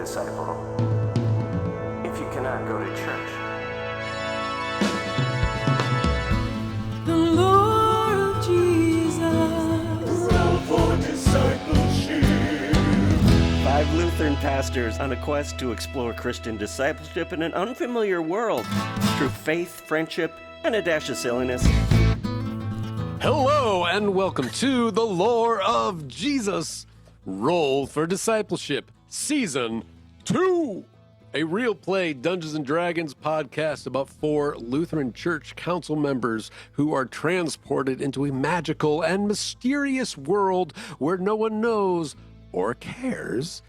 disciple if you cannot go to church? The Lord Jesus. Round for discipleship. 5 Lutheran pastors on a quest to explore Christian discipleship in an unfamiliar world through faith, friendship, and a dash of silliness. Hello and welcome to The Lore of Jesus, Roll for Discipleship, Season 2, a real play Dungeons & Dragons podcast about 4 Lutheran Church Council members who are transported into a magical and mysterious world where no one knows or cares,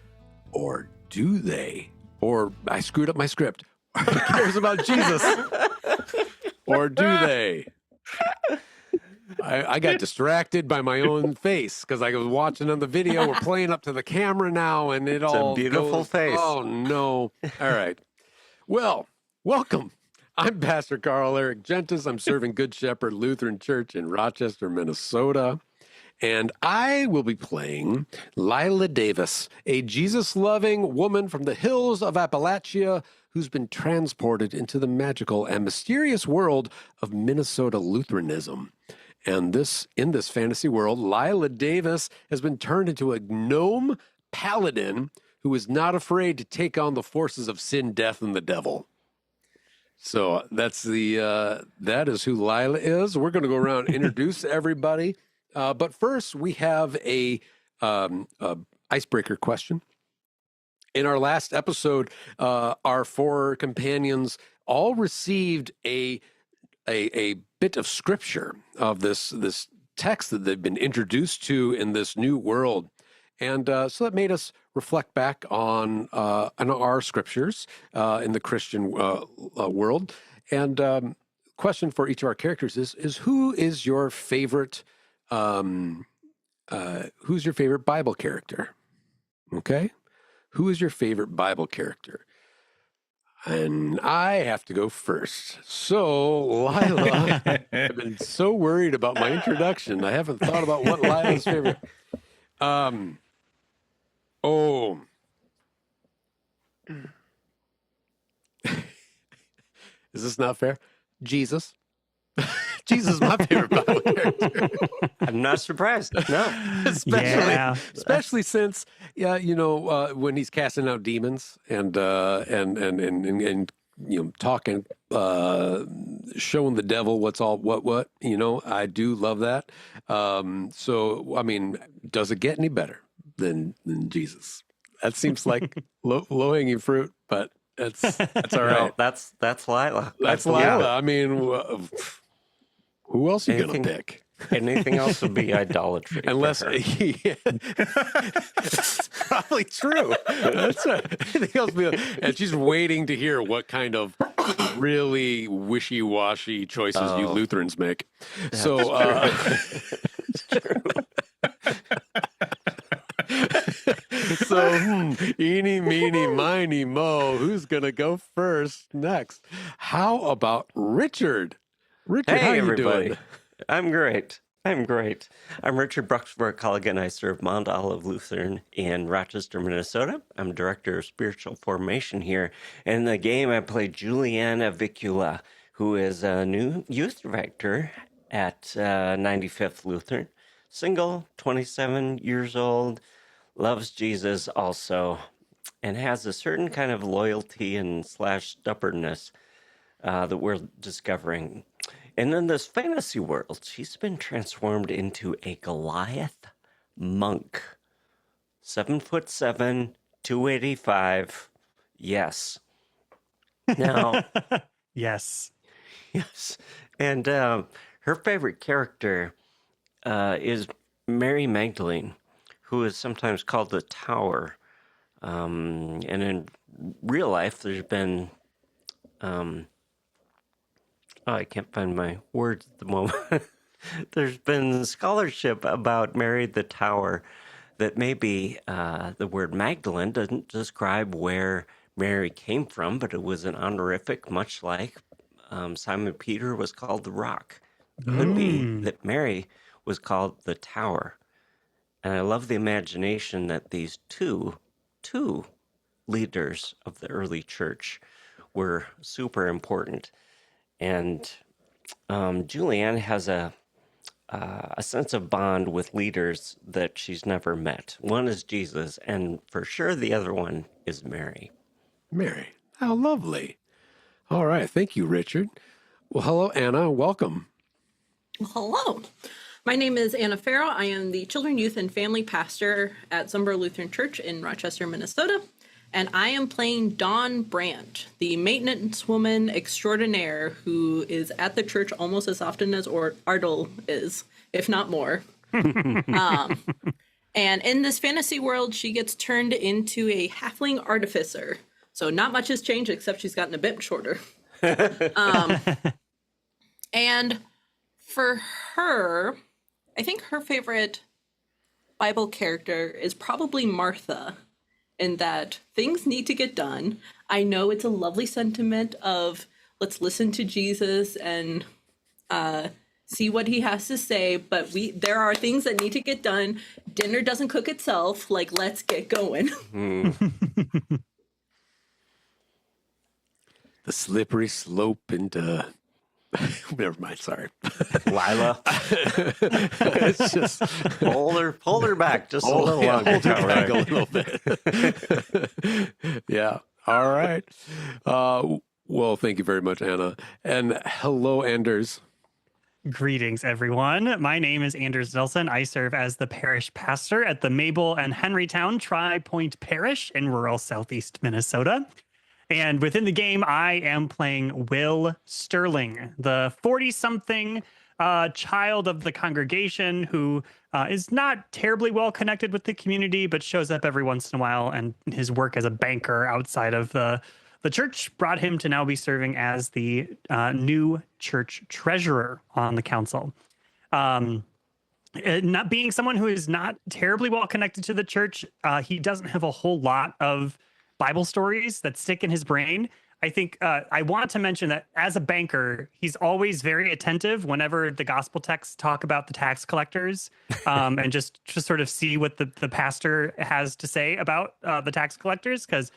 or do they? Or I screwed up my script. Who cares about Jesus? Or do they? I got distracted by my own face because I was watching on the video. We're playing up to the camera now, and it's all a beautiful face. Oh, no. All right. Well, welcome. I'm Pastor Carl Eric Gentis. I'm serving Good Shepherd Lutheran Church in Rochester, Minnesota. And I will be playing Lila Davis, a Jesus-loving woman from the hills of Appalachia who's been transported into the magical and mysterious world of Minnesota Lutheranism. And in this fantasy world, Lila Davis has been turned into a gnome paladin who is not afraid to take on the forces of sin, death, and the devil. So that is who Lila is. We're going to go around and introduce everybody. But first, we have a icebreaker question. In our last episode, our 4 companions all received a bit of scripture of this text that they've been introduced to in this new world. And so that made us reflect back on our scriptures in the Christian world. And question for each of our characters is who is your favorite who's your favorite Bible character? Okay? Who is your favorite Bible character? And I have to go first. So, Lila, I've been so worried about my introduction. I haven't thought about what Lila's favorite. Is this not fair? Jesus. Jesus is my favorite Bible character. I'm not surprised. No. Especially since, when he's casting out demons and talking, showing the devil what, I do love that. So, I mean, does it get any better than Jesus? That seems like low-hanging fruit, but that's all right. No, that's Lila. That's Lila. Yeah. I mean, who else are you going to pick? Anything else would be idolatry. Unless, it's probably true. That's right. Anything else would be, and she's waiting to hear what kind of really wishy-washy choices you Lutherans make. That's so, it's true. So, eeny, meeny, miny, mo, who's going to go first next? How about Richard? Richard, hey, how you everybody. doing? I'm great. I'm Richard Bruxburg-Colligan. I serve Mount Olive Lutheran in Rochester, Minnesota. I'm Director of Spiritual Formation here. And in the game, I play Juliana Vicula, who is a new youth director at 95th Lutheran. Single, 27 years old, loves Jesus also, and has a certain kind of loyalty and / stubbornness that we're discovering. And in this fantasy world, she's been transformed into a Goliath monk. 7'7", 285. Yes. Now. Yes. And her favorite character is Mary Magdalene, who is sometimes called the Tower. And in real life, there's been... I can't find my words at the moment. There's been scholarship about Mary the Tower that maybe the word Magdalene doesn't describe where Mary came from, but it was an honorific, much like Simon Peter was called the Rock. It could be that Mary was called the Tower. And I love the imagination that these two leaders of the early church were super important. And Julianne has a sense of bond with leaders that she's never met. One is Jesus, and for sure the other one is Mary. Mary, how lovely. All right. Thank you, Richard. Well, hello, Anna. Welcome. Hello. My name is Anna Farrow. I am the Children, Youth, and Family Pastor at Sunboro Lutheran Church in Rochester, Minnesota. And I am playing Dawn Brandt, the maintenance woman extraordinaire who is at the church almost as often as Ardle is, if not more. And in this fantasy world, she gets turned into a halfling artificer. So not much has changed, except she's gotten a bit shorter. And for her, I think her favorite Bible character is probably Martha, in that things need to get done. I know it's a lovely sentiment of let's listen to Jesus and see what he has to say, but there are things that need to get done. Dinner doesn't cook itself. Like, let's get going. The slippery slope into... Never mind, sorry. Lila. It's just... Hold her back just a Hold little her longer. back a little bit. Yeah. All right. Well, thank you very much, Anna. And hello, Anders. Greetings, everyone. My name is Anders Nelson. I serve as the parish pastor at the Mabel and Henrytown Tri-Point Parish in rural southeast Minnesota. And within the game, I am playing Will Sterling, the 40-something child of the congregation who is not terribly well connected with the community, but shows up every once in a while. And his work as a banker outside of the church brought him to now be serving as the new church treasurer on the council. Not being someone who is not terribly well connected to the church, he doesn't have a whole lot of Bible stories that stick in his brain. I think I want to mention that as a banker, he's always very attentive whenever the gospel texts talk about the tax collectors, and just to sort of see what the pastor has to say about the tax collectors, because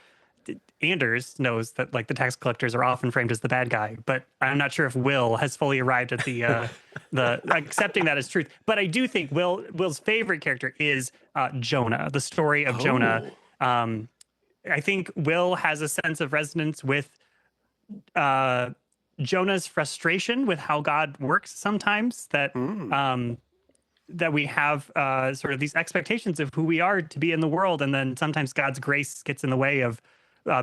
Anders knows that like the tax collectors are often framed as the bad guy, but I'm not sure if Will has fully arrived at the accepting that as truth. But I do think Will's favorite character is Jonah, the story of Jonah. I think Will has a sense of resonance with Jonah's frustration with how God works sometimes, that that we have sort of these expectations of who we are to be in the world, and then sometimes God's grace gets in the way of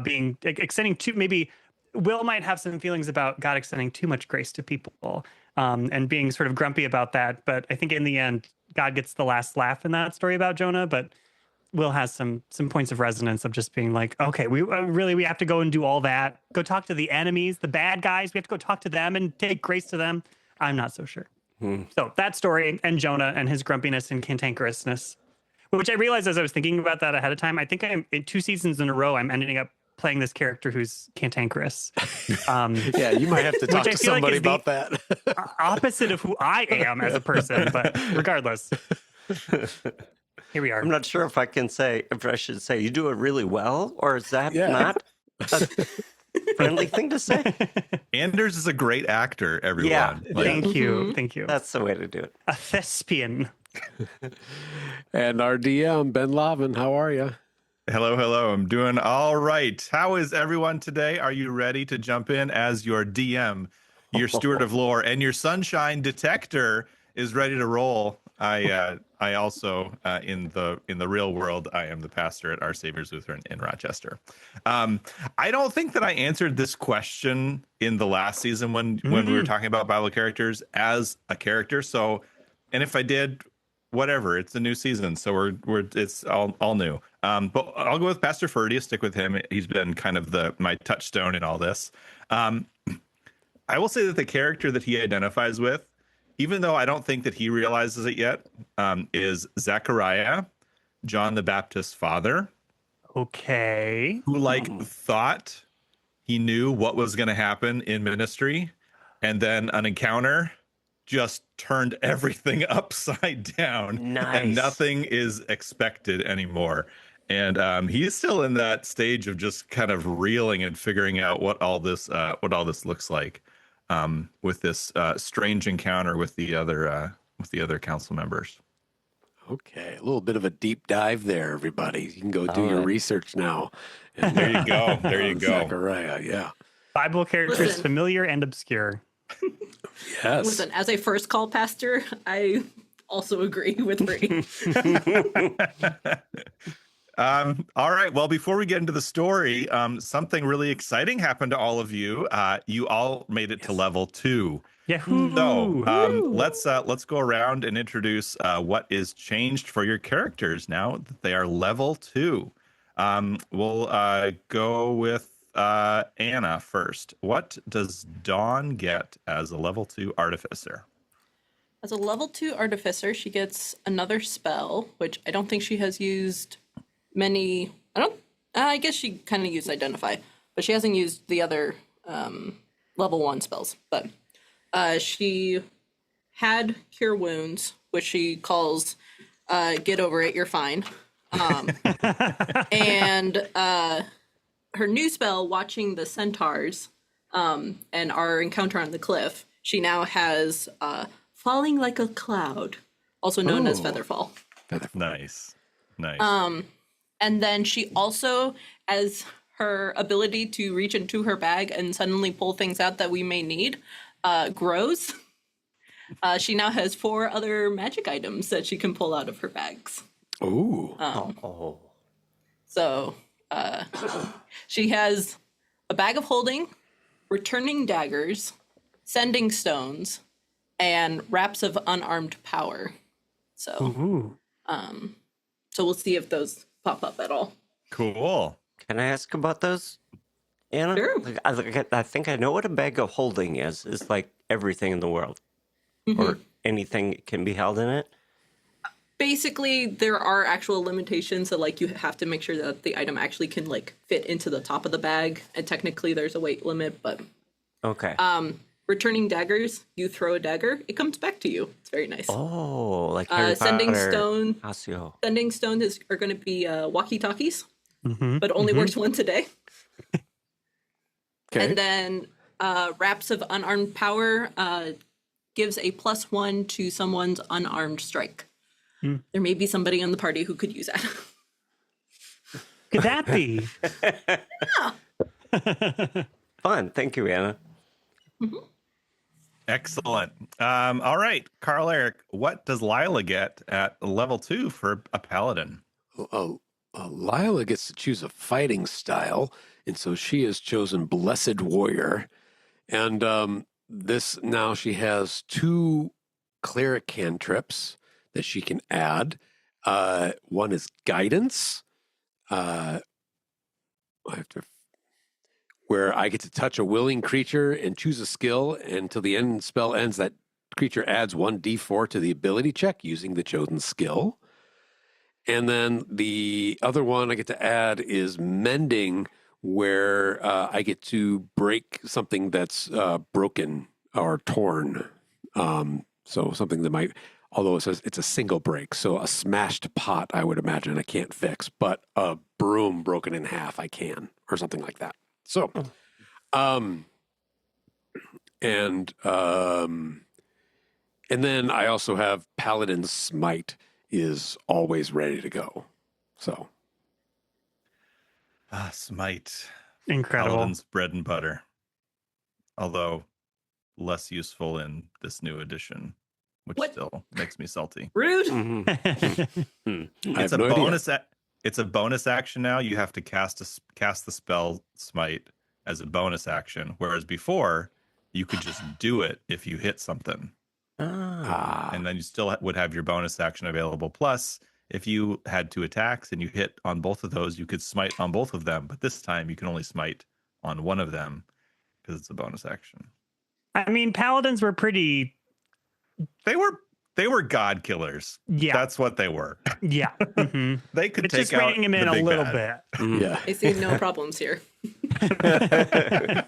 being extending too. Maybe Will might have some feelings about God extending too much grace to people, and being sort of grumpy about that. But I think in the end, God gets the last laugh in that story about Jonah. But Will has some points of resonance of just being like, okay, we have to go and do all that. Go talk to the enemies, the bad guys. We have to go talk to them and take grace to them. I'm not so sure. So that story and Jonah and his grumpiness and cantankerousness, which I realized as I was thinking about that ahead of time, I think I'm in 2 seasons in a row, I'm ending up playing this character who's cantankerous. Yeah, you might have to talk to somebody about that. Opposite of who I am as a person, but regardless. Here we are. I'm not sure if I should say you do it really well, or is that not a friendly thing to say? Anders is a great actor, everyone. Yeah. Thank you. Thank you. That's the way to do it. A thespian. And our DM, Ben Lavin, how are you? Hello. I'm doing all right. How is everyone today? Are you ready to jump in as your DM, your steward of lore, and your sunshine detector is ready to roll? I also in the real world, I am the pastor at Our Savior's Lutheran in Rochester. I don't think that I answered this question in the last season when we were talking about Bible characters as a character. So, and if I did, whatever, it's a new season, so it's all new. But I'll go with Pastor Ferdy. Stick with him. He's been kind of my touchstone in all this. I will say that the character that he identifies with, even though I don't think that he realizes it yet, is Zechariah, John the Baptist's father. Okay. Who thought he knew what was going to happen in ministry, and then an encounter just turned everything upside down. Nice. And nothing is expected anymore. And he's still in that stage of just kind of reeling and figuring out what all this looks like, with this strange encounter with the other council members. Okay, a little bit of a deep dive there, everybody. You can go do your research now. And, There you go. There you go. Zechariah, yeah. Bible characters, Listen. familiar and obscure. Yes. Listen, as a first call pastor, I also agree with Bree. All right. Well, before we get into the story, something really exciting happened to all of you. You all made it to level 2. Yahoo! So let's go around and introduce what is changed for your characters now that they are level 2. We'll go with Anna first. What does Dawn get as a level 2 artificer? As a level 2 artificer, she gets another spell, which I don't think she has used many. I guess she kind of used identify, but she hasn't used the other level 1 spells. But she had cure wounds, which she calls get over it, you're fine. And her new spell, watching the centaurs and our encounter on the cliff, she now has falling like a cloud, also known as featherfall. Nice. And then she also, as her ability to reach into her bag and suddenly pull things out that we may need grows, she now has 4 other magic items that she can pull out of her bags. Ooh. So she has a bag of holding, returning daggers, sending stones, and wraps of unarmed power. So, Ooh. so we'll see if those pop up at all. Cool. Can I ask about those, Anna? Sure. I think I know what a bag of holding is. It's like everything in the world, or anything can be held in it. Basically, there are actual limitations, so like you have to make sure that the item actually can like fit into the top of the bag, and technically there's a weight limit. But Okay. returning daggers, you throw a dagger, it comes back to you. It's very nice. Oh, like Harry Sending Potter. stone. Asio. Sending stones are going to be walkie-talkies, Mhm. but only works once a day. Okay. And then wraps of unarmed power gives a +1 to someone's unarmed strike. There may be somebody in the party who could use that. Could that be? Fun. Thank you, Anna. Excellent. All right, Carl Eric, what does Lila get at level 2 for a paladin? Lila gets to choose a fighting style, and so she has chosen Blessed Warrior. And this now she has 2 cleric cantrips that she can add. One is Guidance. Where I get to touch a willing creature and choose a skill, and until the end spell ends, that creature adds 1d4 to the ability check using the chosen skill. And then the other one I get to add is Mending, where I get to break something that's broken or torn. So something that might, although it says it's a single break, so a smashed pot, I would imagine I can't fix, but a broom broken in half I can, or something like that. So, and then I also have Paladin's Smite is always ready to go. So, Smite. Incredible. Paladin's bread and butter. Although less useful in this new edition, which What? still makes me salty. Rude. Mhm. It's a no idea. bonus. It's a bonus action now. You have to cast the spell Smite as a bonus action, whereas before you could just do it if you hit something, and then you still would have your bonus action available. Plus, if you had 2 attacks and you hit on both of those, you could smite on both of them. But this time, you can only smite on one of them because it's a bonus action. I mean, paladins were pretty. They were god killers. Yeah. That's what they were. Yeah. Mhm. They could It's take just out reining him in the a big little bad. bit. yeah. I see no problems here.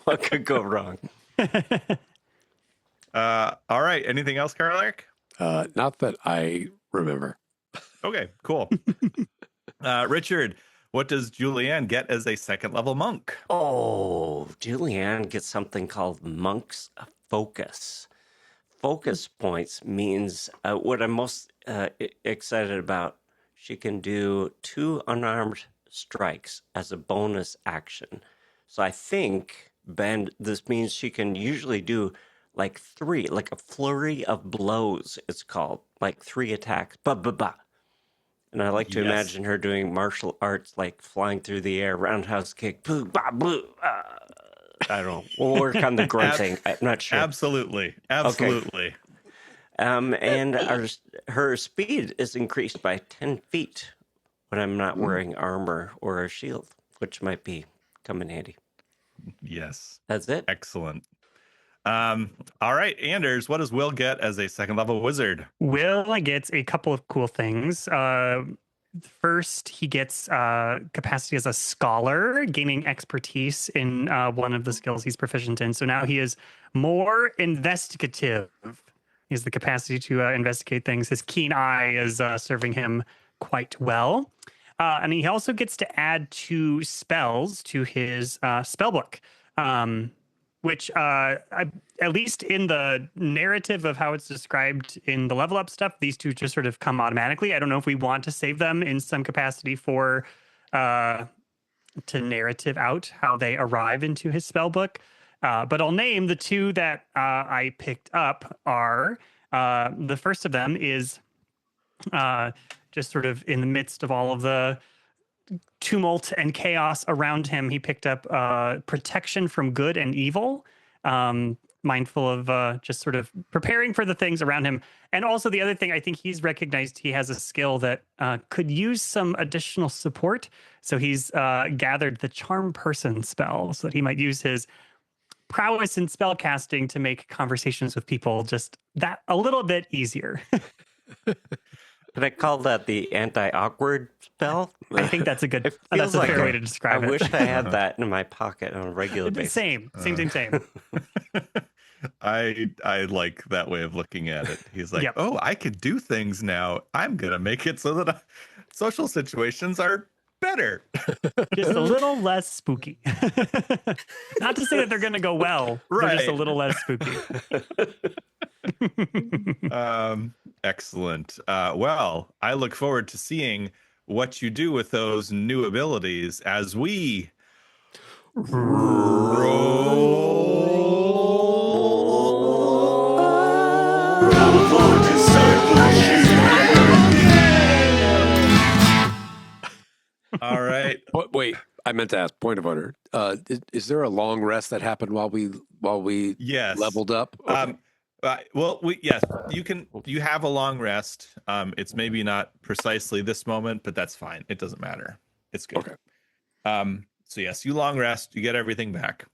What could go wrong? All right. Anything else, Carl Eric? Not that I remember. Okay, cool. Richard, What does Julianne get as a second level monk? Oh, Julianne gets something called Monk's Focus. Focus points means what I'm most excited about. She can do 2 unarmed strikes as a bonus action. So I think, Ben, this means she can usually do like 3, like a flurry of blows, it's called, like 3 attacks. Ba ba ba. And I like to Yes. imagine her doing martial arts, like flying through the air, roundhouse kick, boo, ba, boo. I don't know. We'll work on the grunting. I'm not sure. Absolutely. Absolutely. And her speed is increased by 10 feet when I'm not wearing armor or a shield, which might come in handy. Yes. That's it. Excellent. All right, Anders, what does Will get as a second level wizard? Will gets a couple of cool things. First, he gets capacity as a scholar, gaining expertise in one of the skills he's proficient in. So now he is more investigative. He has the capacity to investigate things. His keen eye is serving him quite well. And he also gets to add 2 spells to his spell book. Which at least in the narrative of how it's described in the level up stuff, these 2 just sort of come automatically. I don't know if we want to save them in some capacity for to narrative out how they arrive into his spell book. But I'll name the 2 that I picked up are the first of them is just sort of in the midst of all of the tumult and chaos around him, he picked up protection from good and evil, mindful of just sort of preparing for the things around him. And also the other thing, I think he's recognized he has a skill that could use some additional support. So he's gathered the Charm Person spell so that he might use his prowess in spell casting to make conversations with people just that a little bit easier. Can I call that the anti-awkward spell? I think that's a good, It that's feels a like fair way to describe I it. wish I had that in my pocket on a regular basis. Same. I like that way of looking at it. He's like, Yep. oh, I could do things now. I'm going to make it so that social situations are better. Just a little less spooky. Not to say that they're going to go well. They're just a Right. little less spooky. Excellent. Well, I look forward to seeing what you do with those new abilities as we Roll for discipleship. All right. Wait, I meant to ask. Point of order. Is there a long rest that happened while we Yes. leveled up? Okay. Yes, you have a long rest. It's maybe not precisely this moment, but that's fine. It doesn't matter. It's good. Okay. So yes, you long rest, you get everything back.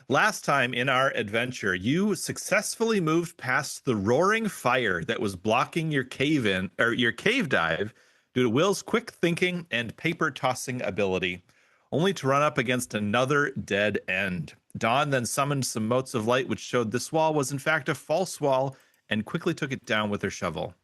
Last time in our adventure, you successfully moved past the roaring fire that was blocking your cave dive due to Will's quick thinking and paper tossing ability, only to run up against another dead end. Dawn then summoned some motes of light, which showed this wall was in fact a false wall, and quickly took it down with her shovel.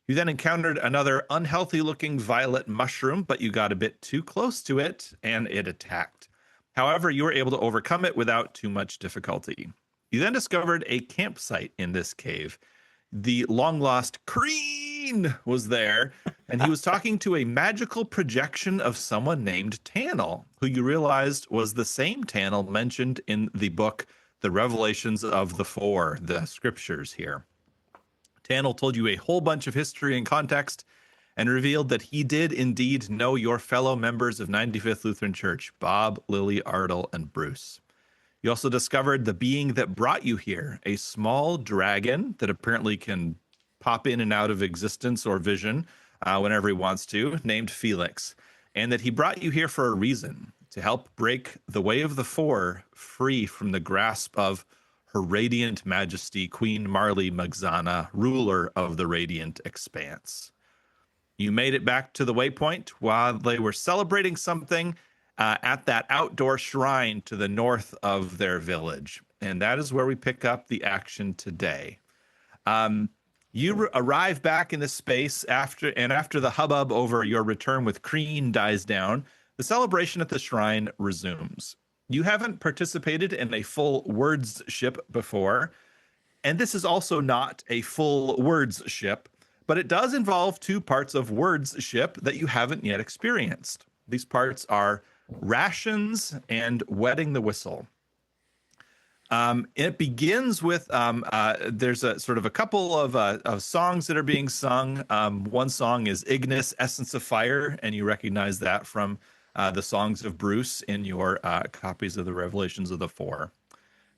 You then encountered another unhealthy-looking violet mushroom, but you got a bit too close to it, and it attacked. However, you were able to overcome it without too much difficulty. You then discovered a campsite in this cave. The long-lost Crean was there, and he was talking to a magical projection of someone named Tannel, who you realized was the same Tannel mentioned in the book, The Revelations of the Four, the scriptures here. Tannel told you a whole bunch of history and context and revealed that he did indeed know your fellow members of 95th Lutheran Church, Bob, Lily, Ardle, and Bruce. You also discovered the being that brought you here, a small dragon that apparently can pop in and out of existence or vision whenever he wants to, named Felix, and that he brought you here for a reason, to help break the way of the Four free from the grasp of Her Radiant Majesty, Queen Marley Magzana, ruler of the Radiant Expanse. You made it back to the waypoint while they were celebrating something at that outdoor shrine to the north of their village. And that is where we pick up the action today. You arrive back in this space after the hubbub over your return with Crean dies down, the celebration at the shrine resumes. You haven't participated in a full words-ship before, and this is also not a full words-ship, but it does involve two parts of words-ship that you haven't yet experienced. These parts are rations and wetting the whistle. It begins with there's a sort of a couple of songs that are being sung. One song is Ignis, Essence of Fire, and you recognize that from the songs of Bruce in your copies of the Revelations of the Four.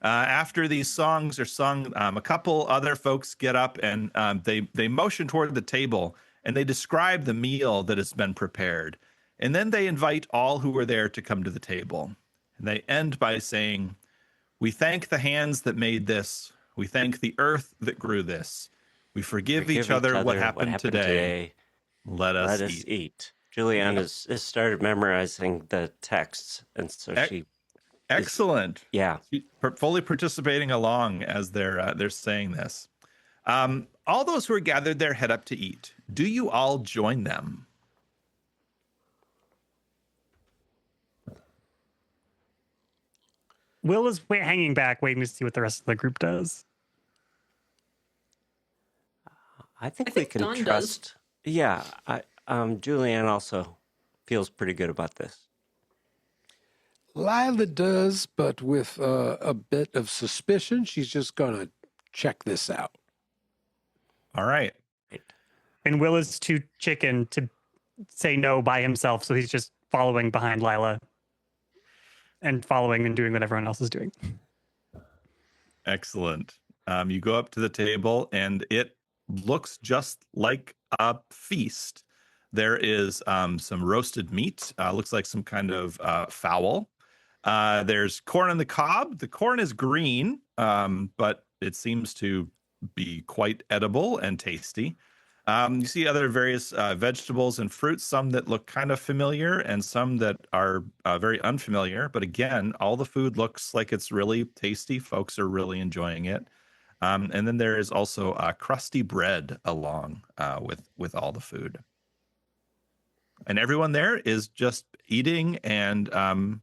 After these songs are sung, a couple other folks get up and they motion toward the table and they describe the meal that has been prepared. And then they invite all who are there to come to the table. And they end by saying, "We thank the hands that made this. We thank the earth that grew this. We forgive each other what happened today. Let us eat." Julianne has started memorizing the texts, and so she excellent. Yeah, Fully participating along as they're saying this. All those who are gathered there head up to eat. Do you all join them? Will is hanging back, waiting to see what the rest of the group does. I think we can Dawn trust. Yeah, Julianne also feels pretty good about this. Lila does, but with a bit of suspicion. She's just going to check this out. All right. And Will is too chicken to say no by himself, so he's just following behind Lila and following and doing what everyone else is doing. Excellent. You go up to the table and it looks just like a feast. There is some roasted meat, looks like some kind of fowl. There's corn on the cob. The corn is green, but it seems to be quite edible and tasty. You see other various vegetables and fruits, some that look kind of familiar and some that are very unfamiliar. But again, all the food looks like it's really tasty. Folks are really enjoying it. And then there is also crusty bread along with all the food. And everyone there is just eating and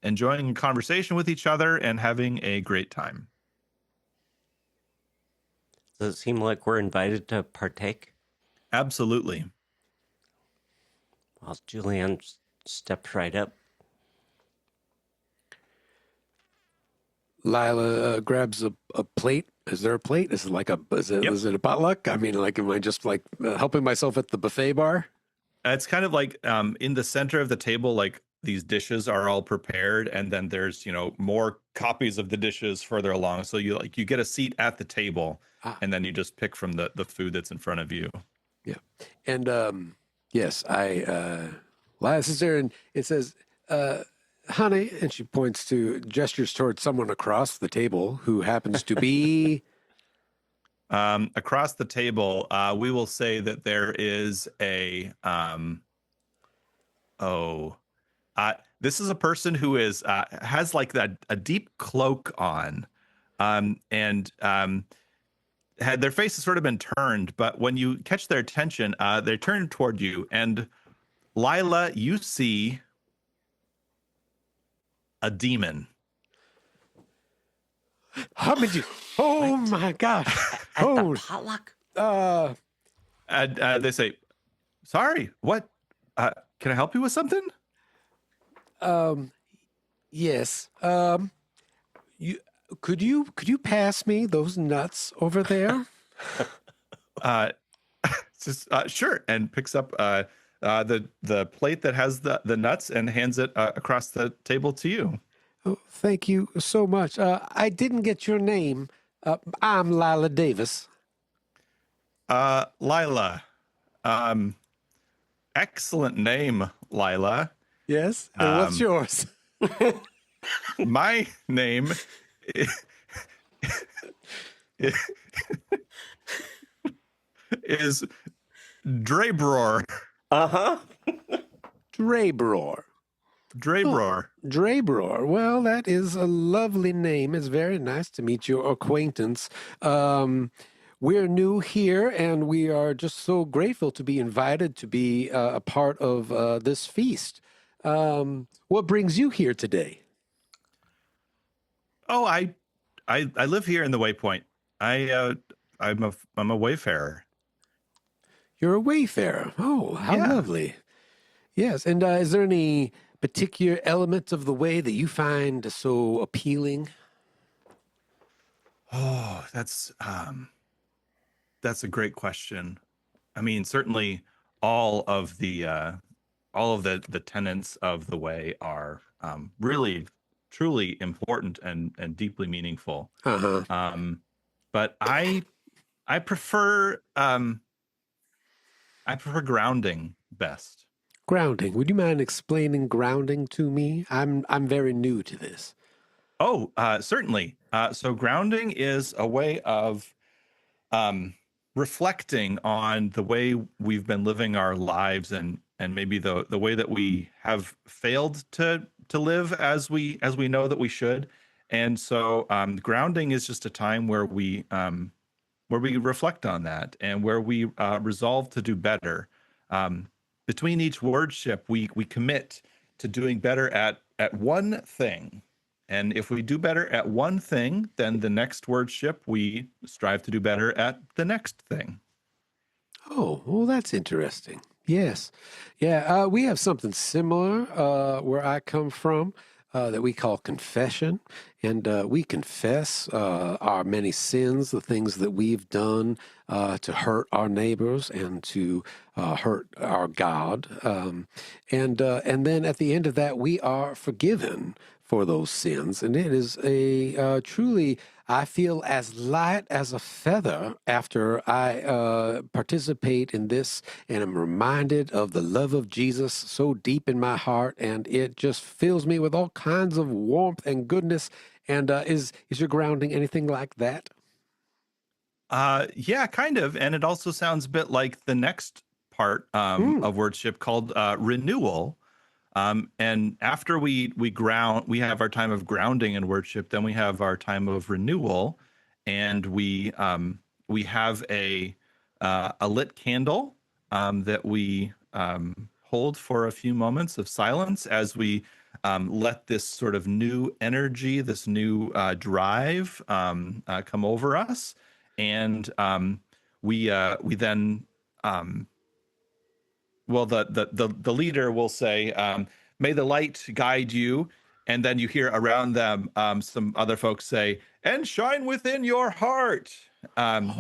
enjoying a conversation with each other and having a great time. Does it seem like we're invited to partake? Absolutely. Well, Julianne steps right up. Lila grabs a plate. Is there a plate? Is it like is it a potluck? I mean, like, am I just like helping myself at the buffet bar? It's kind of like in the center of the table, like these dishes are all prepared, and then there's, more copies of the dishes further along. So you get a seat at the table, and then you just pick from the food that's in front of you. Yeah. And yes, Lila sits there and it says, honey, and she gestures towards someone across the table who happens to be across the table, we will say that there is a this is a person who has like a deep cloak on, and had their face has sort of been turned, but when you catch their attention, they turn toward you, and Lila, you see a demon. How did you? Oh my gosh! At the potluck? They say, "Sorry, what? Can I help you with something?" Yes. Could you pass me those nuts over there? Sure, and picks up the plate that has the nuts and hands it across the table to you. Oh, thank you so much. I didn't get your name. I'm Lila Davis. Lila. Excellent name, Lila. Yes. And what's yours? My name is Drabror. Uh-huh. Drabror. Drabror. Oh, Drabror. Well, that is a lovely name. It's very nice to meet your acquaintance. we're new here, and we are just so grateful to be invited to be a part of this feast. What brings you here today? Oh, I live here in the Waypoint. I'm a wayfarer. You're a wayfarer. Oh, how Yeah. lovely. Yes, and is there any particular element of the way that you find so appealing? Oh, that's a great question. I mean, certainly all of the tenets of the way are really truly important and deeply meaningful. Uh-huh. But I prefer I prefer grounding best. Grounding. Would you mind explaining grounding to me? I'm very new to this. Oh, certainly. So grounding is a way of reflecting on the way we've been living our lives, and maybe the way that we have failed to live as we know that we should. And so grounding is just a time where we reflect on that and where we resolve to do better. Between each wordship, we commit to doing better at one thing. And if we do better at one thing, then the next wordship, we strive to do better at the next thing. Oh, well, that's interesting. Yes. Yeah, we have something similar where I come from that we call confession. And we confess our many sins, the things that we've done to hurt our neighbors and to hurt our God. And then at the end of that, we are forgiven for those sins. And it is a truly, I feel as light as a feather after I participate in this and am reminded of the love of Jesus so deep in my heart. And it just fills me with all kinds of warmth and goodness. And is your grounding anything like that? Yeah, kind of. And it also sounds a bit like the next part of wordship called renewal. And after we ground, we have our time of grounding in worship. Then we have our time of renewal, and we have a lit candle that we hold for a few moments of silence as we let this sort of new energy, this new drive come over us, and we then. Well, the leader will say, "May the light guide you," and then you hear around them some other folks say, "And shine within your heart." And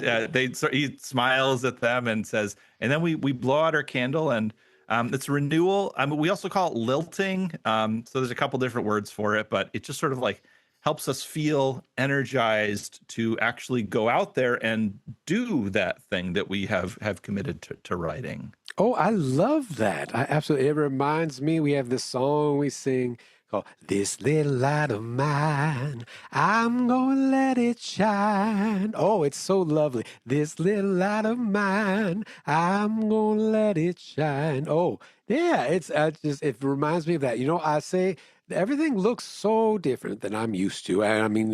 he smiles at them and says, and then we blow out our candle, and it's renewal. We also call it lilting. So there's a couple different words for it, but it just sort of like helps us feel energized to actually go out there and do that thing that we have committed to writing. Oh, I love that. I absolutely, it reminds me, we have this song we sing called This Little Light of Mine, I'm gonna let it shine. Oh, it's so lovely. This little light of mine, I'm gonna let it shine. Oh, yeah, it's it reminds me of that. You know, I say everything looks so different than I'm used to. I mean,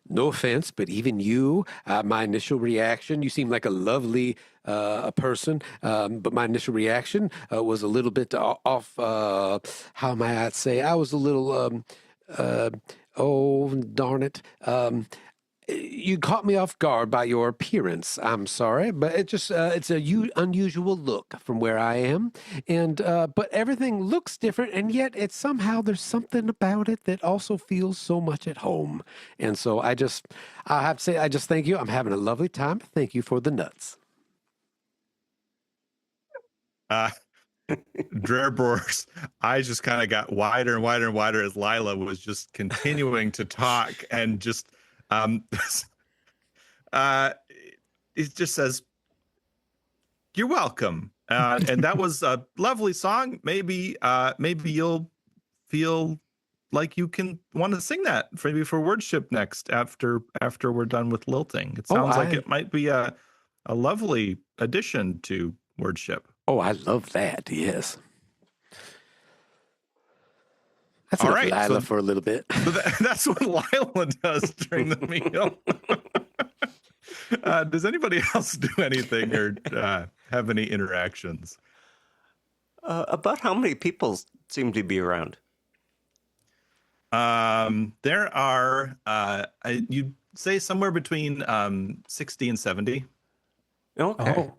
no offense, but even you, my initial reaction, you seem like a lovely person, but my initial reaction was a little bit off. How am I say? I was a little, oh, darn it. You caught me off guard by your appearance. I'm sorry, but it just it's a unusual look from where I am, and but everything looks different, and yet it's somehow there's something about it that also feels so much at home. And so I have to say I just thank you. I'm having a lovely time. Thank you for the nuts. Drebor's eyes just kind of got wider and wider and wider as Lila was just continuing to talk, and just it just says, "You're welcome." And that was a lovely song. Maybe you'll feel like you can want to sing that maybe for worship next after we're done with lilting. It sounds like it might be a lovely addition to worship. Oh, I love that. Yes. That's all enough right. Lila for a little bit. So that's what Lila does during the meal. Does anybody else do anything or have any interactions? About how many people seem to be around? There are, you'd say somewhere between 60 and 70. Okay. Oh,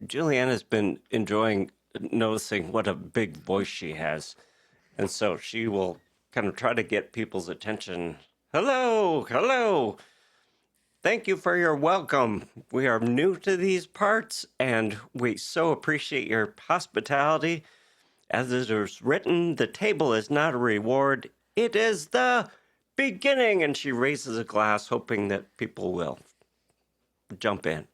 Juliana's been enjoying noticing what a big voice she has. And so she will kind of try to get people's attention. Hello, hello. Thank you for your welcome. We are new to these parts and we so appreciate your hospitality. As it is written, the table is not a reward, it is the beginning. And she raises a glass, hoping that people will jump in.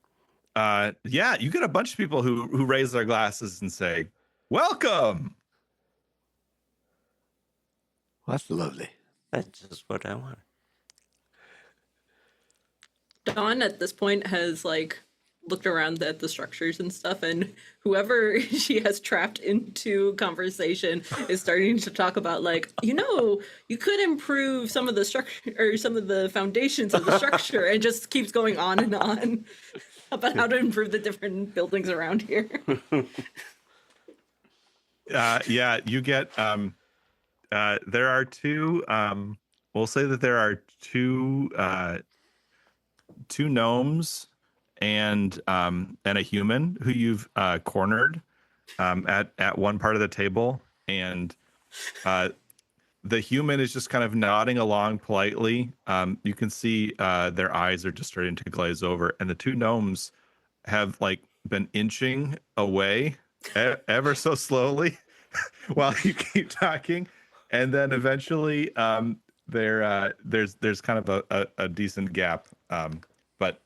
Yeah, you get a bunch of people who raise their glasses and say, "Welcome." Well, that's lovely. That's just what I want. Dawn at this point has like looked around at the structures and stuff, and whoever she has trapped into conversation is starting to talk about like, you could improve some of the structure or some of the foundations of the structure, and just keeps going on and on about how to improve the different buildings around here. Yeah, you get there are two we'll say that there are two gnomes and a human who you've cornered at one part of the table, and the human is just kind of nodding along politely. You can see their eyes are just starting to glaze over, and the two gnomes have like been inching away ever so slowly while you keep talking, and then eventually there's kind of a decent gap, but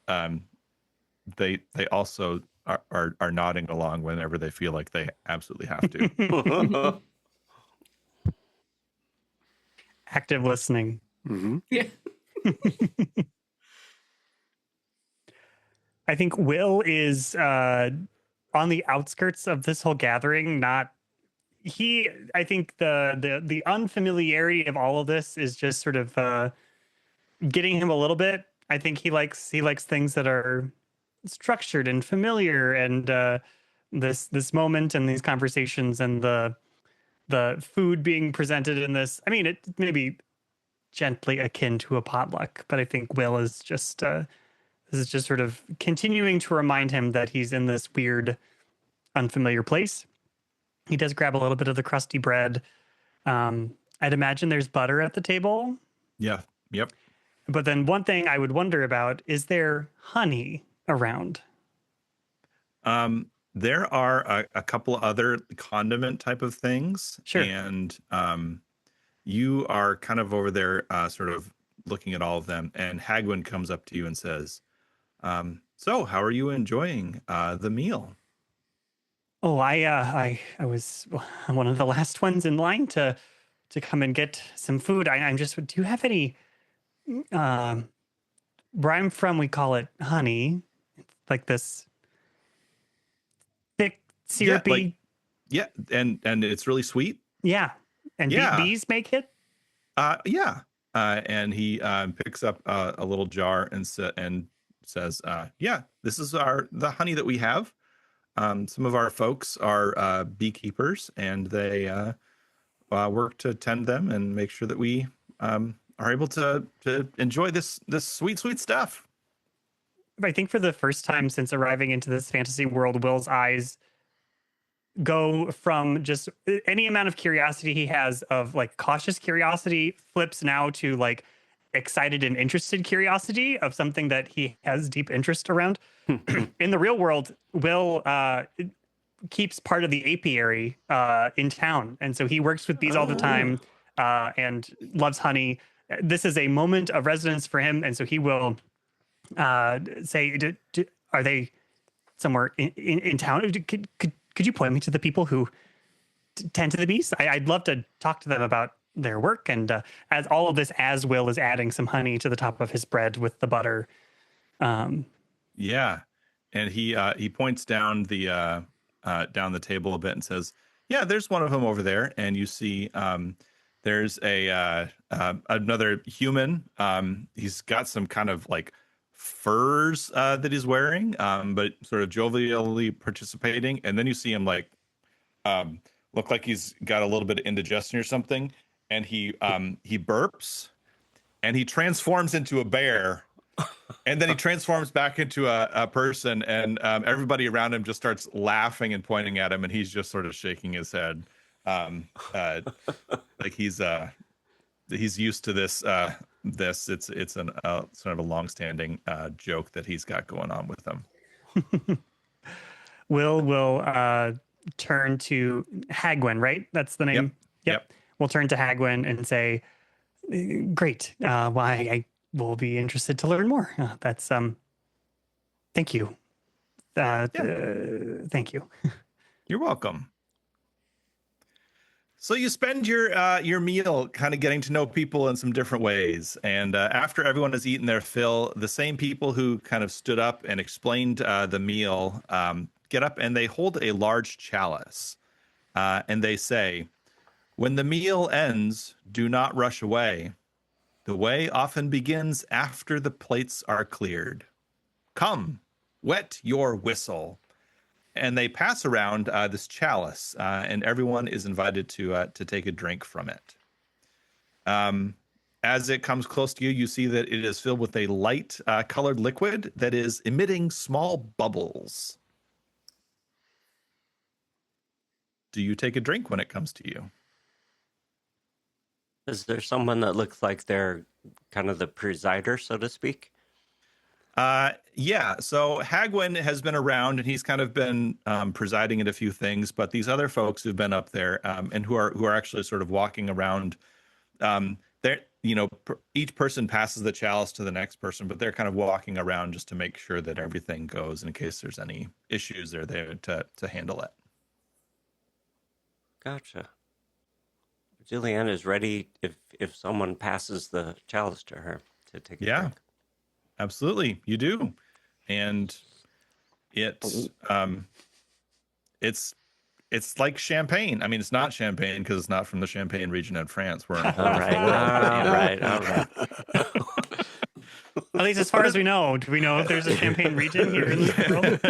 they also are nodding along whenever they feel like they absolutely have to. active listening. Mm-hmm. Yeah. I think Will is on the outskirts of this whole gathering. I think the unfamiliarity of all of this is just sort of getting him a little bit. I think he likes things that are structured and familiar, and this moment and these conversations and the food being presented in this. I mean, it may be gently akin to a potluck, but I think Will is just this is just sort of continuing to remind him that he's in this weird, unfamiliar place. He does grab a little bit of the crusty bread. I'd imagine there's butter at the table. Yeah. Yep. But then one thing I would wonder about, is there honey around? There are a couple other condiment type of things. Sure. And you are kind of over there sort of looking at all of them. And Hagwin comes up to you and says, so how are you enjoying the meal? Oh, I was one of the last ones in line to come and get some food. I'm just, do you have any, where I'm from, we call it honey. It's like this thick, syrupy. Yeah, and it's really sweet. Yeah. And Yeah. bees make it? Yeah. And he picks up a little jar and says, yeah, this is the honey that we have. Some of our folks are beekeepers, and they work to tend them and make sure that we are able to enjoy this sweet stuff. I think for the first time since arriving into this fantasy world, Will's eyes go from just any amount of curiosity he has of like cautious curiosity flips now to like excited and interested curiosity of something that he has deep interest around. In the real world, Will keeps part of the apiary in town. And so he works with bees all the time and loves honey. This is a moment of resonance for him. And so he will say, are they somewhere in town? Could you point me to the people who tend to the bees? I'd love to talk to them about their work. And as all of this, as Will is adding some honey to the top of his bread with the butter. Yeah. And he points down the table a bit and says, yeah, there's one of them over there. And you see there's another human. He's got some kind of like furs that he's wearing, but sort of jovially participating. And then you see him like look like he's got a little bit of indigestion or something, and he burps, and he transforms into a bear, and then he transforms back into a person, and everybody around him just starts laughing and pointing at him, and he's just sort of shaking his head, like he's used to this. It's an sort of a longstanding joke that he's got going on with him. Will turn to Hagwin, right? That's the name. Yep. We'll turn to Hagwin and say, "Great. I will be interested to learn more." That's Thank you. Thank you. You're welcome. So you spend your meal kind of getting to know people in some different ways. And after everyone has eaten their fill, the same people who kind of stood up and explained the meal get up and they hold a large chalice. And they say, "When the meal ends, do not rush away. The way often begins after the plates are cleared. Come, wet your whistle." And they pass around this chalice, and everyone is invited to take a drink from it. As it comes close to you, you see that it is filled with a light colored liquid that is emitting small bubbles. Do you take a drink when it comes to you? Is there someone that looks like they're kind of the presider, so to speak? Yeah. So Hagwin has been around, and he's kind of been presiding at a few things. But these other folks who've been up there and who are actually sort of walking around, they're each person passes the chalice to the next person, but they're kind of walking around just to make sure that everything goes. In case there's any issues, they're there to handle it. Gotcha. Julianne is ready if someone passes the chalice to her to take a drink. Absolutely, you do, and it's like champagne. I mean, it's not champagne because it's not from the Champagne region in France. We're in a whole different world. All right. At least as far as we know. Do we know if there's a Champagne region here in the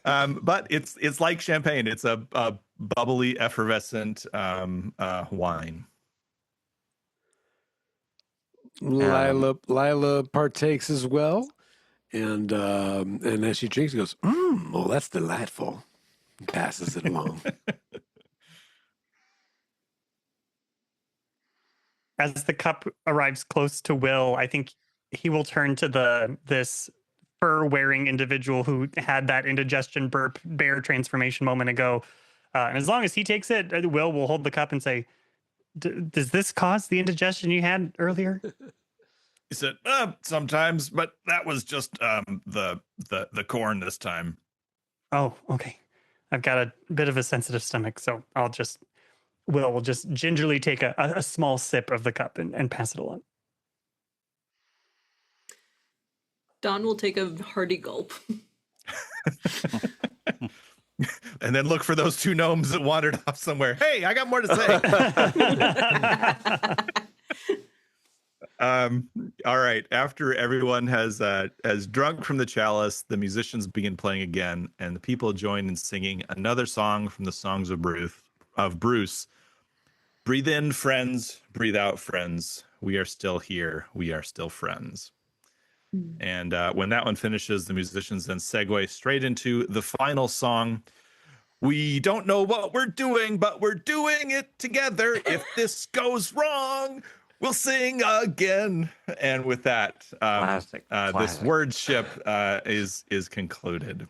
world? But it's like champagne. It's a bubbly, effervescent wine. Lila partakes as well, and as she drinks, she goes, "Oh, that's delightful." And passes it along. As the cup arrives close to Will, I think he will turn to this fur-wearing individual who had that indigestion burp bear transformation moment ago. And as long as he takes it, Will hold the cup and say, "Does this cause the indigestion you had earlier?" He said, "Sometimes, but that was just the corn this time." Oh, okay. I've got a bit of a sensitive stomach, so Will will just gingerly take a small sip of the cup and pass it along. Don will take a hearty gulp. And then look for those two gnomes that wandered off somewhere. Hey, I got more to say. All right. After everyone has drunk from the chalice, the musicians begin playing again, and the people join in singing another song from the Songs of Bruce. Breathe in, friends. Breathe out, friends. We are still here. We are still friends. And when that one finishes, the musicians then segue straight into the final song. We don't know what we're doing, but we're doing it together. If this goes wrong, we'll sing again. And with that, this wordship is concluded.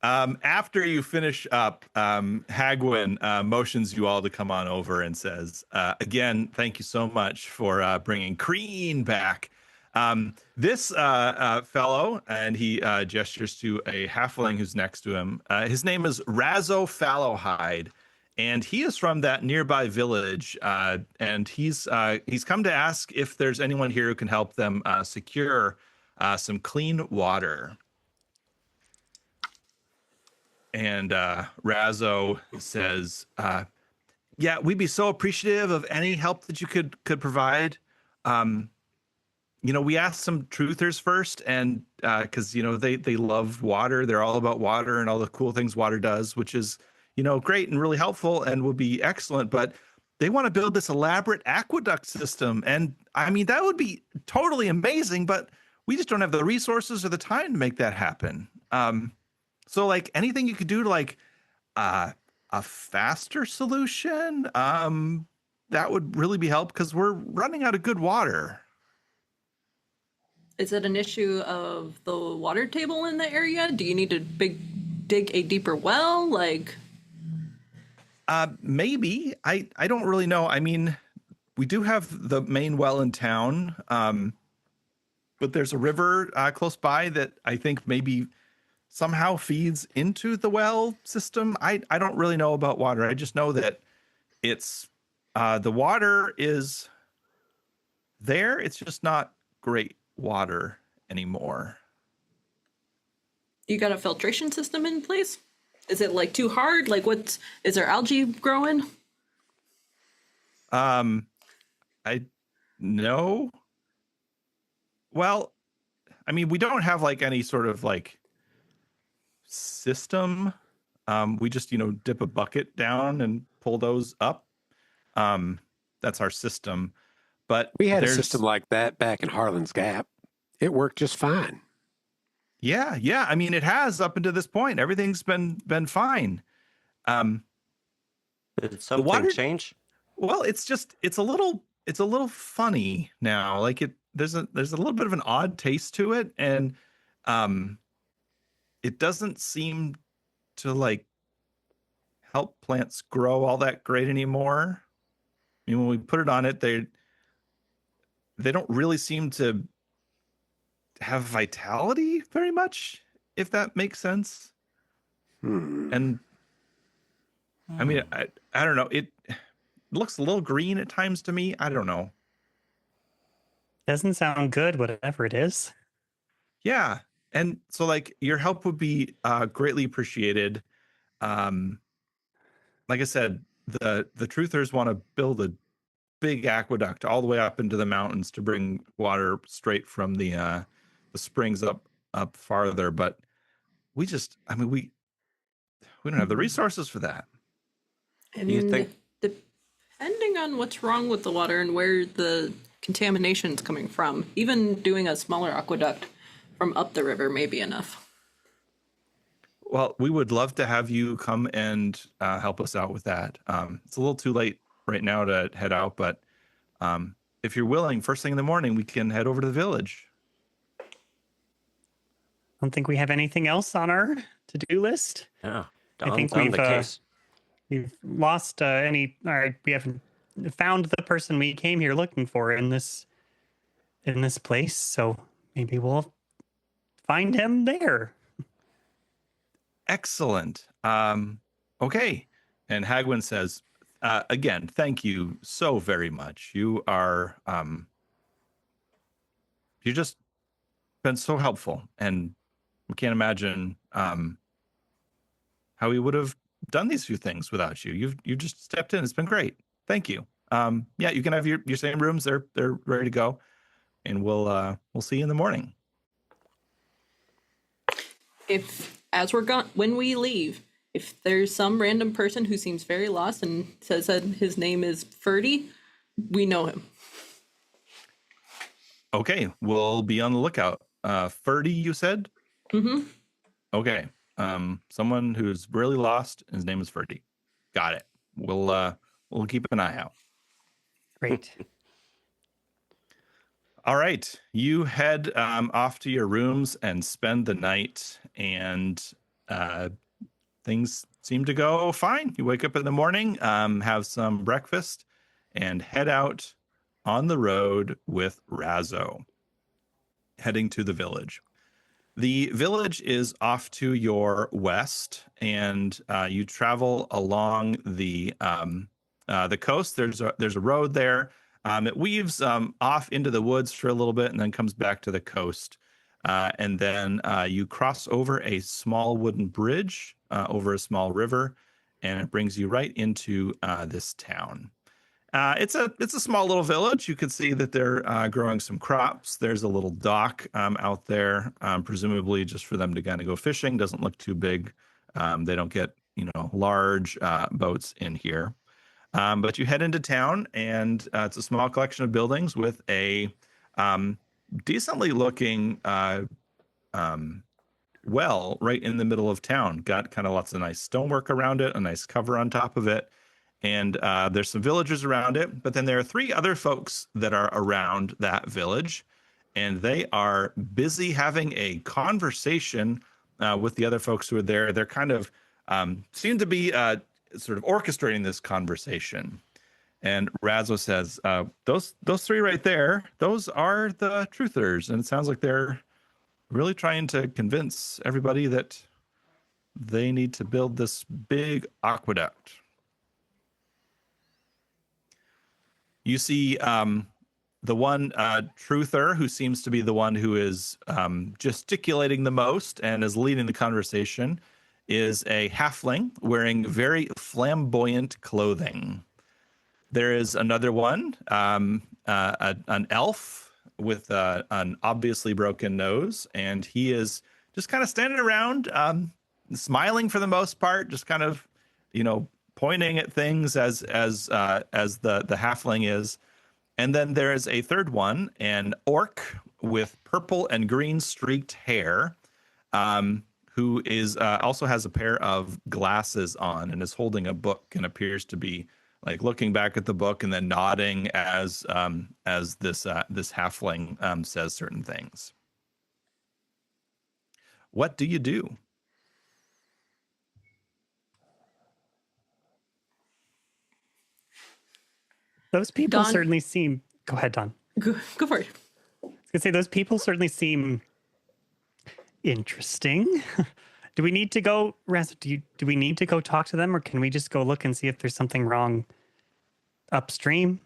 After you finish up, Hagwin motions you all to come on over and says, again, thank you so much for bringing Crean back. This fellow, and he gestures to a halfling who's next to him. His name is Razzo Fallowhide, and he is from that nearby village. And he's come to ask if there's anyone here who can help them secure some clean water. And Razzo says, "Yeah, we'd be so appreciative of any help that you could provide. we asked some truthers first, and because they love water, they're all about water and all the cool things water does, which is great and really helpful and would be excellent. But they want to build this elaborate aqueduct system, and I mean that would be totally amazing, but we just don't have the resources or the time to make that happen. So like anything you could do to like a faster solution, that would really be helpful because we're running out of good water. Is it an issue of the water table in the area? Do you need to dig a deeper well? Like, Maybe. I don't really know. I mean, we do have the main well in town, but there's a river close by that I think maybe somehow feeds into the well system. I don't really know about water. I just know that it's the water is there. It's just not great water anymore. you got a filtration system in place? Is it like too hard? Like, is there algae growing? I no. Well, I mean, we don't have like any sort of like system. We just, dip a bucket down and pull those up. That's our system. But We had a system like that back in Harlan's Gap. It worked just fine. Yeah. I mean, it has up until this point. Everything's been fine. Did something change? Well, it's a little funny now. Like there's a little bit of an odd taste to it, and it doesn't seem to like help plants grow all that great anymore. I mean, when we put it on it, they don't really seem to have vitality very much, if that makes sense. And I mean, I don't know. It looks a little green at times to me. I don't know. Doesn't sound good, whatever it is. Yeah. And so like your help would be greatly appreciated. Like I said, the truthers want to build a big aqueduct all the way up into the mountains to bring water straight from the springs up farther, but we don't have the resources for that. And You think- depending on what's wrong with the water and where the contamination is coming from, even doing a smaller aqueduct from up the river may be enough. Well, we would love to have you come and help us out with that. It's a little too late right now to head out, but if you're willing, first thing in the morning, we can head over to the village. I don't think we have anything else on our to-do list. Yeah. I think On the case. we've lost we haven't found the person we came here looking for in this place. So maybe we'll find him there. Excellent. Okay. And Hagwin says, again, thank you so very much. You are, you've just been so helpful, and we can't imagine how we would have done these few things without you. You've just stepped in. It's been great. Thank you. Yeah, you can have your same rooms. They're ready to go, and we'll see you in the morning. When we leave, if there's some random person who seems very lost and says that his name is Ferdy, we know him. Okay, we'll be on the lookout. Ferdy, you said? Mm-hmm. Okay. Someone who's really lost. His name is Ferdy. Got it. We'll keep an eye out. Great. All right. You head off to your rooms and spend the night, and things seem to go fine. You wake up in the morning, have some breakfast, and head out on the road with Razzo, heading to the village. The village is off to your west, and you travel along the coast. There's a road there. It weaves off into the woods for a little bit and then comes back to the coast. And then you cross over a small wooden bridge over a small river, and it brings you right into this town. It's a small little village. You can see that they're growing some crops. There's a little dock out there, presumably just for them to kind of go fishing. Doesn't look too big. They don't get large boats in here. But you head into town, and it's a small collection of buildings with a decently looking well right in the middle of town. Got kind of lots of nice stonework around it, a nice cover on top of it. And there's some villagers around it. But then there are 3 other folks that are around that village, and they are busy having a conversation with the other folks who are there. They're kind of seem to be sort of orchestrating this conversation. And Razzo says, those 3 right there, those are the truthers. And it sounds like they're really trying to convince everybody that they need to build this big aqueduct. You see the one truther who seems to be the one who is gesticulating the most and is leading the conversation is a halfling wearing very flamboyant clothing. There is another one, an elf with an obviously broken nose, and he is just kind of standing around, smiling for the most part, just kind of, pointing at things as the halfling is. And then there is a third one, an orc with purple and green streaked hair, who is also has a pair of glasses on and is holding a book and appears to be like looking back at the book and then nodding as this halfling says certain things. What do you do? Those people Don? certainly seem. Go ahead, Don. Go for it. I was gonna say those people certainly seem interesting. Do we need to go, Raz? Do we need to go talk to them, or can we just go look and see if there's something wrong upstream?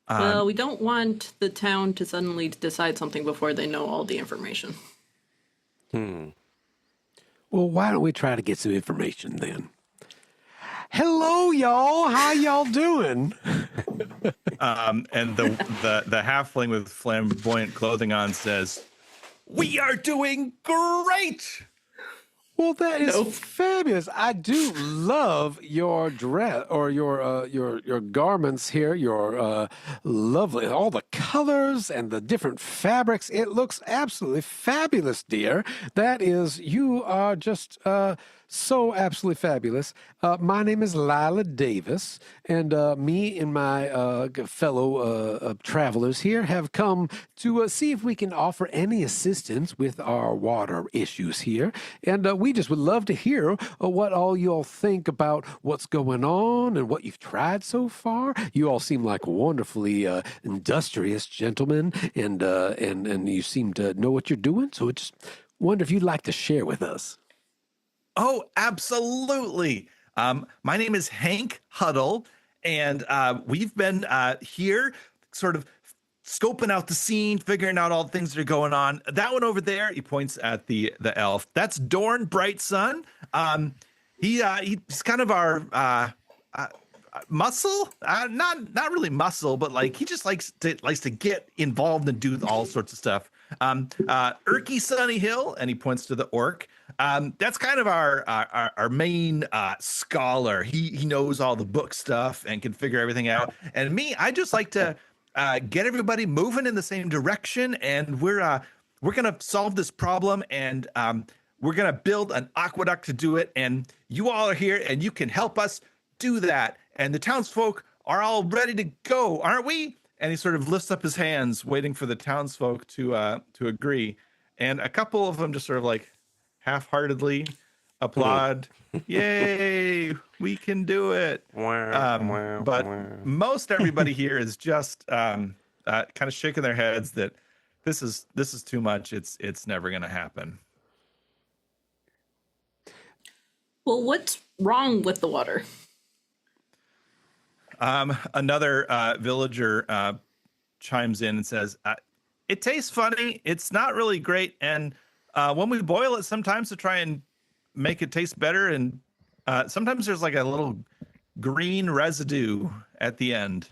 Well, we don't want the town to suddenly decide something before they know all the information. Well, why don't we try to get some information then? Hello, y'all. How y'all doing? And the halfling with flamboyant clothing on says, "We are doing great." Well, that is fabulous. I do love your dress or your garments here. Your lovely, all the colors and the different fabrics. It looks absolutely fabulous, dear. That is, you are just so absolutely fabulous. My name is Lila Davis, and me and my fellow travelers here have come to see if we can offer any assistance with our water issues here. And we just would love to hear what all y'all think about what's going on and what you've tried so far. You all seem like wonderfully industrious gentlemen, and you seem to know what you're doing. So I just wonder if you'd like to share with us. Oh, absolutely. My name is Hank Huddle, and we've been here sort of scoping out the scene, figuring out all the things that are going on. That one over there, he points at the elf. That's Dorn Brightsun. He's kind of our muscle, not really muscle, but like he just likes to get involved and do all sorts of stuff. Erky Sunny Hill, and he points to the orc. That's kind of our main scholar. He knows all the book stuff and can figure everything out. And me, I just like to get everybody moving in the same direction, and we're gonna solve this problem, and we're gonna build an aqueduct to do it. And you all are here, and you can help us do that. And the townsfolk are all ready to go, aren't we? And he sort of lifts up his hands, waiting for the townsfolk to agree. And a couple of them just sort of like half-heartedly applaud. Yay, we can do it. But most everybody here is just kind of shaking their heads that this is too much. It's never going to happen. Well, what's wrong with the water? Another villager chimes in and says, it tastes funny. It's not really great. And when we boil it sometimes to try and make it taste better, and sometimes there's like a little green residue at the end.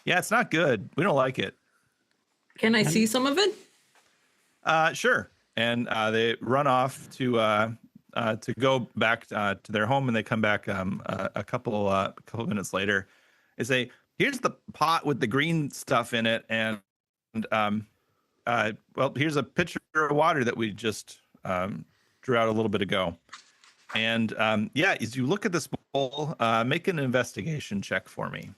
Yeah, it's not good. We don't like it. Can I see some of it? Sure. And they run off to go back to their home, and they come back a couple minutes later. They say, "Here's the pot with the green stuff in it, and well, here's a pitcher of water that we just drew out a little bit ago." And yeah, as you look at this bowl, make an investigation check for me.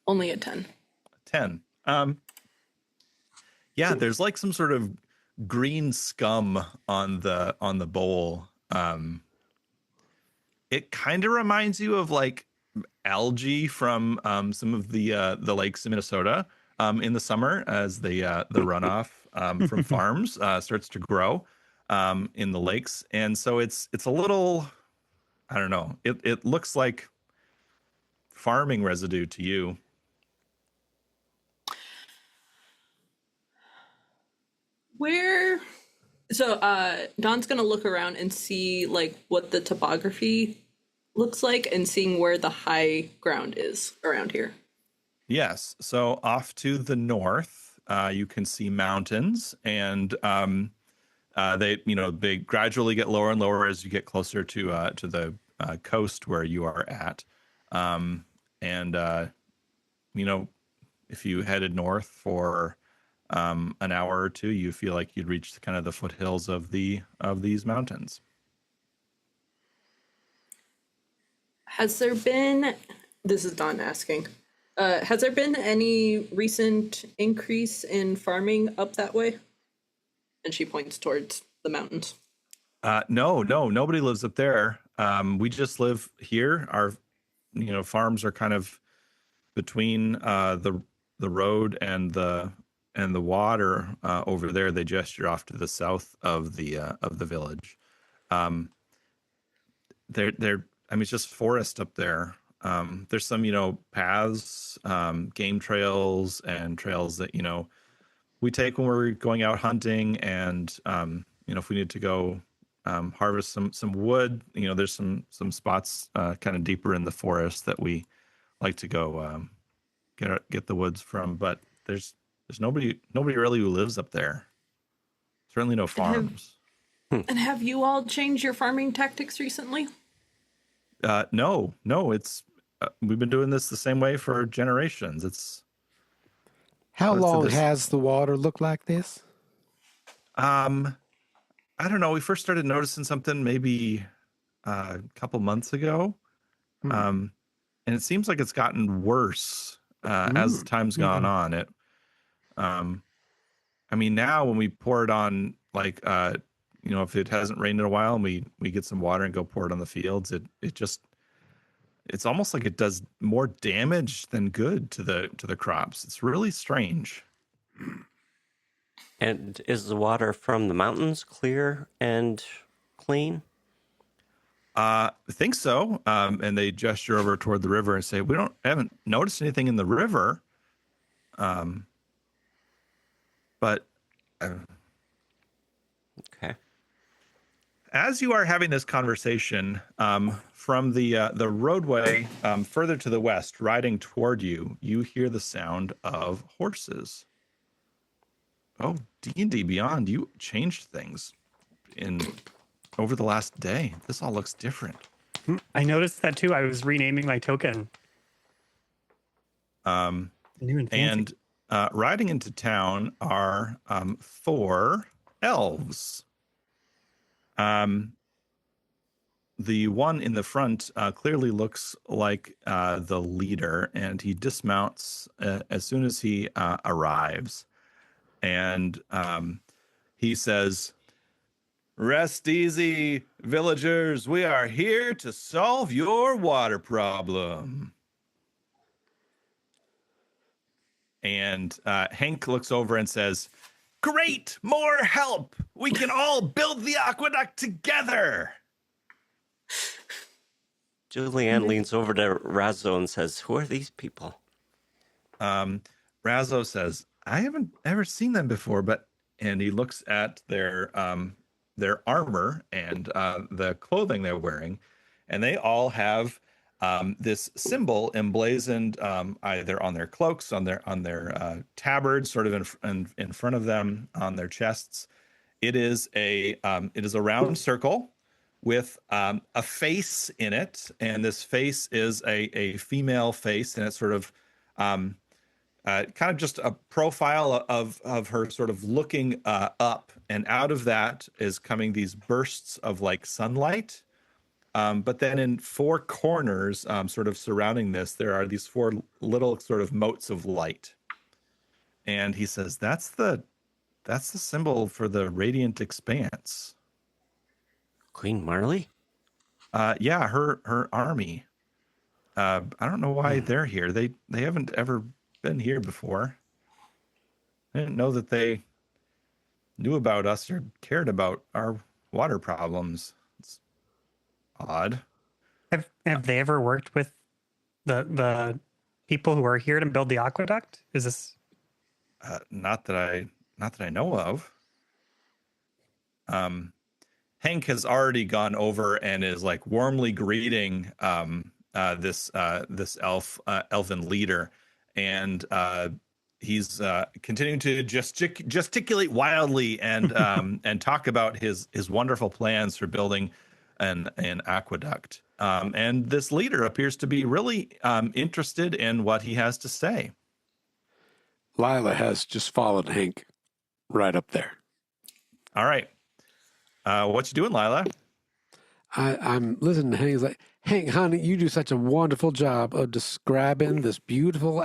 Only a 10. 10. Yeah, there's like some sort of green scum on the bowl. It kind of reminds you of like algae from some of the lakes in Minnesota in the summer as the runoff from farms starts to grow in the lakes, and so it's a little, I don't know. It looks like farming residue to you. Where? So Don's gonna look around and see like what the topography looks like, and seeing where the high ground is around here. Yes. So off to the north, you can see mountains, and they gradually get lower and lower as you get closer to the coast where you are at. If you headed north for an hour or two, you feel like you'd reach kind of the foothills of these mountains. Has there been, this is Don asking, has there been any recent increase in farming up that way? And she points towards the mountains. No, nobody lives up there. We just live here. Our, farms are kind of between the road and the water over there. They gesture off to the south of the village. It's just forest up there. There's some, paths, game trails, and trails that, we take when we're going out hunting. And, if we need to go harvest some wood, there's some spots kind of deeper in the forest that we like to go get the woods from. But there's nobody really who lives up there. Certainly no farms. And have you all changed your farming tactics recently? No, it's we've been doing this the same way for generations. How long has the water looked like this? I don't know. We first started noticing something maybe a couple months ago, and it seems like it's gotten worse as time's gone on. It, now when we pour it on, like, if it hasn't rained in a while and we get some water and go pour it on the fields, it's almost like it does more damage than good to the crops. It's really strange. And is the water from the mountains clear and clean? I think so. And they gesture over toward the river and say, "We haven't noticed anything in the river." But Okay. as you are having this conversation, from the roadway further to the west, riding toward you, you hear the sound of horses. Oh, D&D Beyond, you changed things over the last day. This all looks different. I noticed that too. I was renaming my token. New and fancy. And riding into town are 4 elves. The one in the front clearly looks like the leader, and he dismounts as soon as he arrives. And he says, "Rest easy, villagers. We are here to solve your water problem." And Hank looks over and says, "Great, more help. We can all build the aqueduct together." Julianne leans over to Razzo and says, "Who are these people?" Razzo says, I haven't ever seen them before, and he looks at their armor and the clothing they're wearing, and they all have this symbol emblazoned either on their cloaks, on their tabards, sort of in front of them, on their chests. It is a round circle with a face in it, and this face is a female face, and it's sort of kind of just a profile of her sort of looking up, and out of that is coming these bursts of like sunlight. But then in four corners, sort of surrounding this, there are these four little sort of motes of light. And he says, that's the symbol for the radiant expanse. Queen Marley? Yeah, her army. I don't know why they're here. They haven't ever been here before. I didn't know that they knew about us or cared about our water problems. It's odd. Have they ever worked with the people who are here to build the aqueduct? Is this Not that I know of. Hank has already gone over and is like warmly greeting this elven leader, and he's continuing to gesticulate wildly and and talk about his wonderful plans for building an aqueduct. And this leader appears to be really interested in what he has to say. Lila has just followed Hank right up there. All right. What you doing, Lila? I'm listening to Hank. He's like, Hank, honey, you do such a wonderful job of describing this beautiful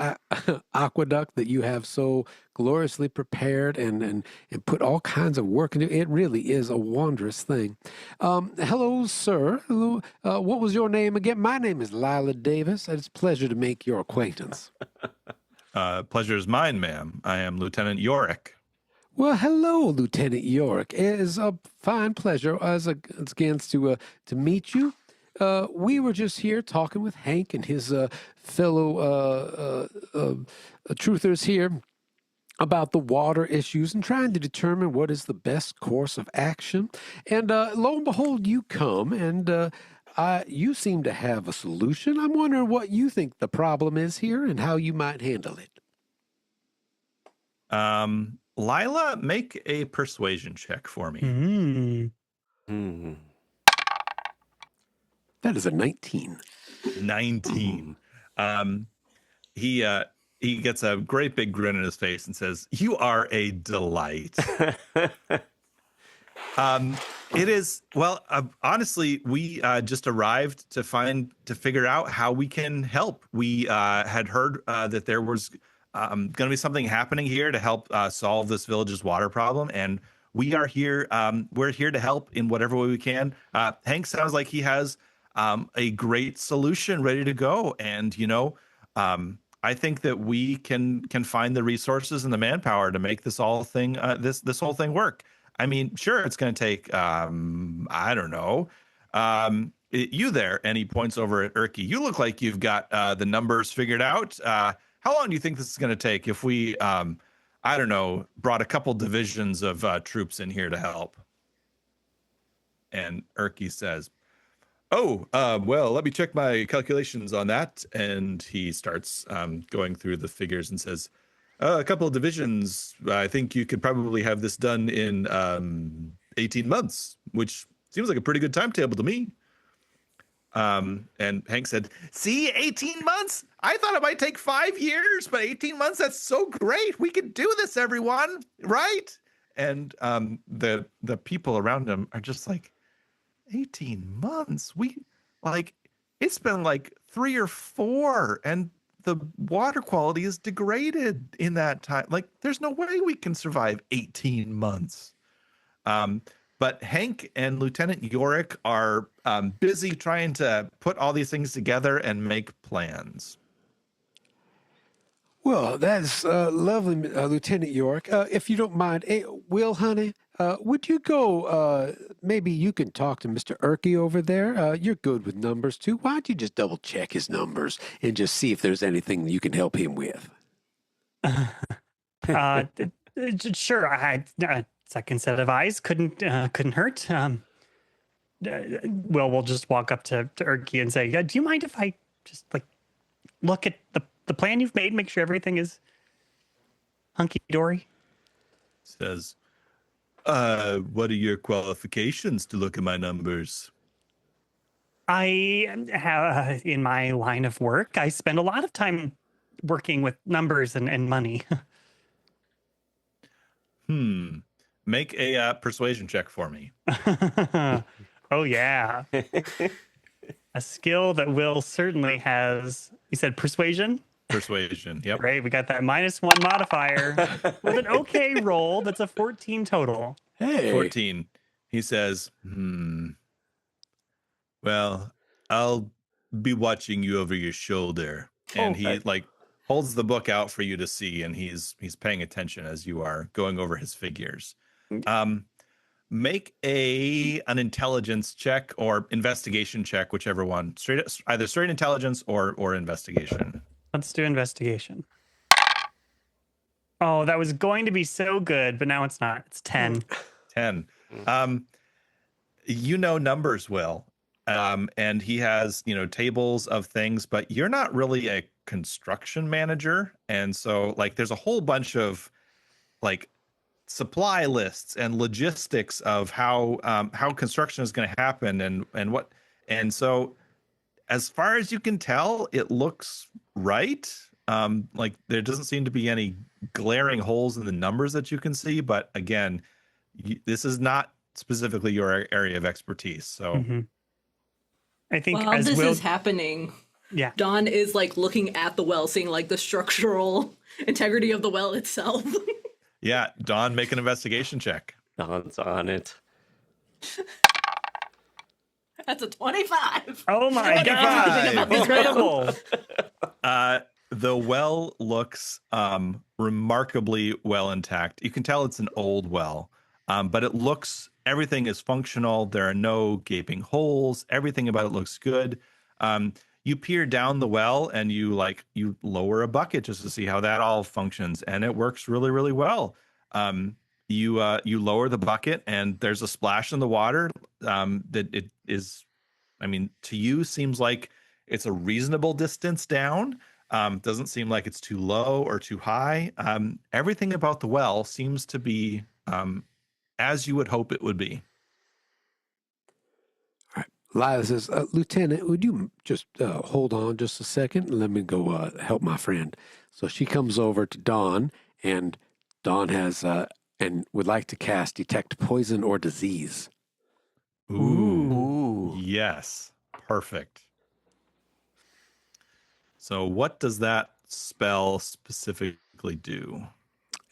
aqueduct that you have so gloriously prepared and put all kinds of work into. It really is a wondrous thing. Hello, sir. Hello. What was your name again? My name is Lila Davis. It's a pleasure to make your acquaintance. Pleasure is mine, ma'am. I am Lieutenant Yorick. Well, hello, Lieutenant Yorick. It is a fine pleasure again to meet you. We were just here talking with Hank and his fellow truthers here about the water issues and trying to determine what is the best course of action. And lo and behold, you come and you seem to have a solution. I'm wondering what you think the problem is here and how you might handle it. Lila, make a persuasion check for me. Mm. That is a 19. 19. He gets a great big grin on his face and says, "You are a delight." It is, well, honestly, we just arrived to figure out how we can help. We had heard that there was going to be something happening here to help solve this village's water problem, and we are here. We're here to help in whatever way we can. Hank sounds like he has a great solution ready to go, and I think that we can find the resources and the manpower to make this whole thing work. I mean, sure, it's going to take I don't know. You there? And he points over at Erky. You look like you've got the numbers figured out. How long do you think this is going to take if we, I don't know, brought a couple divisions of troops in here to help? And Erky says, "Oh, well, let me check my calculations on that." And he starts going through the figures and says, "A couple of divisions. I think you could probably have this done in 18 months, which seems like a pretty good timetable to me." And Hank said, "See, 18 months? I thought it might take 5 years, but 18 months, that's so great. We can do this, everyone, right?" And the people around him are just like, 18 months? It's been like 3 or 4, and the water quality is degraded in that time. Like, there's no way we can survive 18 months. But Hank and Lieutenant Yorick are busy trying to put all these things together and make plans. Well, that's lovely, Lieutenant Yorick. If you don't mind, hey, Will, honey, would you go, maybe you can talk to Mr. Erky over there. You're good with numbers, too. Why don't you just double check his numbers and just see if there's anything you can help him with? Sure. Second set of eyes couldn't hurt. We'll just walk up to Erky and say, "Yeah, do you mind if I just like look at the plan you've made, make sure everything is hunky dory?" Says, what are your qualifications to look at my numbers? I have, in my line of work, I spend a lot of time working with numbers and money. Make a persuasion check for me. Oh, yeah. A skill that Will certainly has. You said persuasion? Persuasion. Yep. Great. We got that -1 modifier with an okay roll. That's a 14 total. Hey. 14. He says, well, I'll be watching you over your shoulder. And he like holds the book out for you to see, and he's paying attention as you are going over his figures. Make an intelligence check or investigation check, whichever one. Either straight intelligence or investigation. Let's do investigation. Oh, that was going to be so good, but now it's not. It's 10. 10. You know numbers well. And he has, tables of things, but you're not really a construction manager. And so like there's a whole bunch of like supply lists and logistics of how construction is going to happen and what. And so as far as you can tell, it looks right. Like there doesn't seem to be any glaring holes in the numbers that you can see. But again, this is not specifically your area of expertise. So I think While as this Will, is happening, yeah, Don is like looking at the well, seeing like the structural integrity of the well itself. yeah, Don, make an investigation check. Don's on it. That's a 25. Oh my God. Incredible. The well looks remarkably well intact. You can tell it's an old well, but it looks, everything is functional. There are no gaping holes. Everything about it looks good. You peer down the well and you lower a bucket just to see how that all functions, and it works really, really well. You lower the bucket and there's a splash in the water that it is, to you seems like it's a reasonable distance down. Doesn't seem like it's too low or too high. Everything about the well seems to be as you would hope it would be. All right. Lila says, Lieutenant, would you just hold on just a second? Let me go help my friend. So she comes over to Dawn, and Dawn has and would like to cast Detect Poison or Disease. Ooh. Yes. Perfect. So what does that spell specifically do?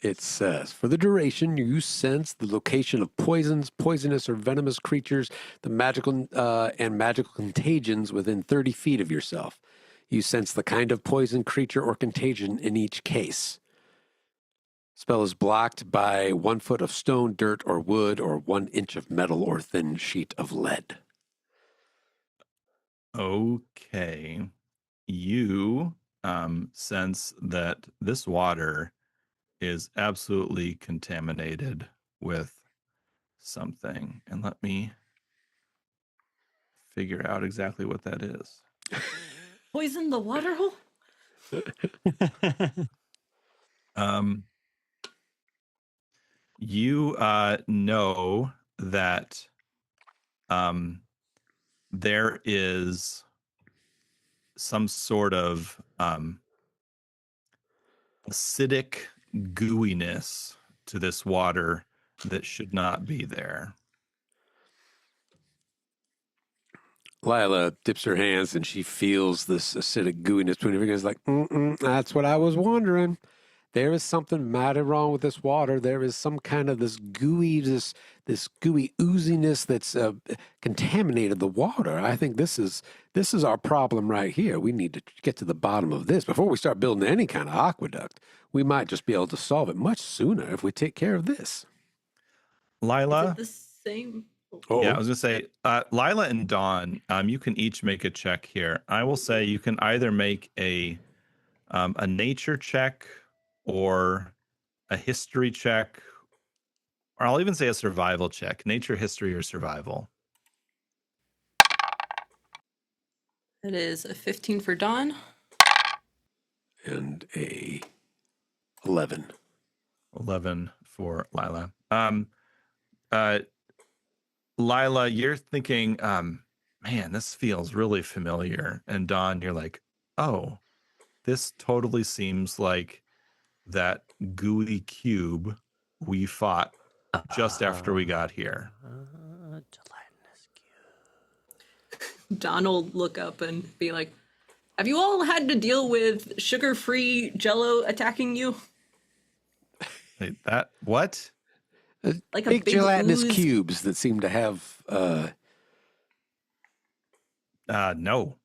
It says, for the duration, you sense the location of poisons, poisonous or venomous creatures, the magical and magical contagions within 30 feet of yourself. You sense the kind of poison, creature, or contagion in each case. Spell is blocked by 1 foot of stone, dirt, or wood, or 1 inch of metal or thin sheet of lead. Okay. You sense that this water is absolutely contaminated with something. And let me figure out exactly what that is. Poison the water hole? You know that there is some sort of acidic gooiness to this water that should not be there. Lila dips her hands and she feels this acidic gooiness between her fingers, like, that's what I was wondering. There is something mighty wrong with this water. There is some kind of this gooey ooziness that's contaminated the water. I think this is our problem right here. We need to get to the bottom of this before we start building any kind of aqueduct. We might just be able to solve it much sooner if we take care of this. Lila? Is it the same? Oh. Yeah, I was going to say, Lila and Dawn, you can each make a check here. I will say you can either make a nature check or a history check, or I'll even say a survival check, nature, history, or survival. It is a 15 for Dawn. And a 11. 11 for Lila. Lila, you're thinking, man, this feels really familiar. And Dawn, you're like, oh, this totally seems like that gooey cube we fought just after we got here. Gelatinous cube. Dawn will look up and be like, have you all had to deal with sugar-free Jell-O attacking you? Wait, that what? Like a Big big gelatinous ooze? cubes that seem to have No,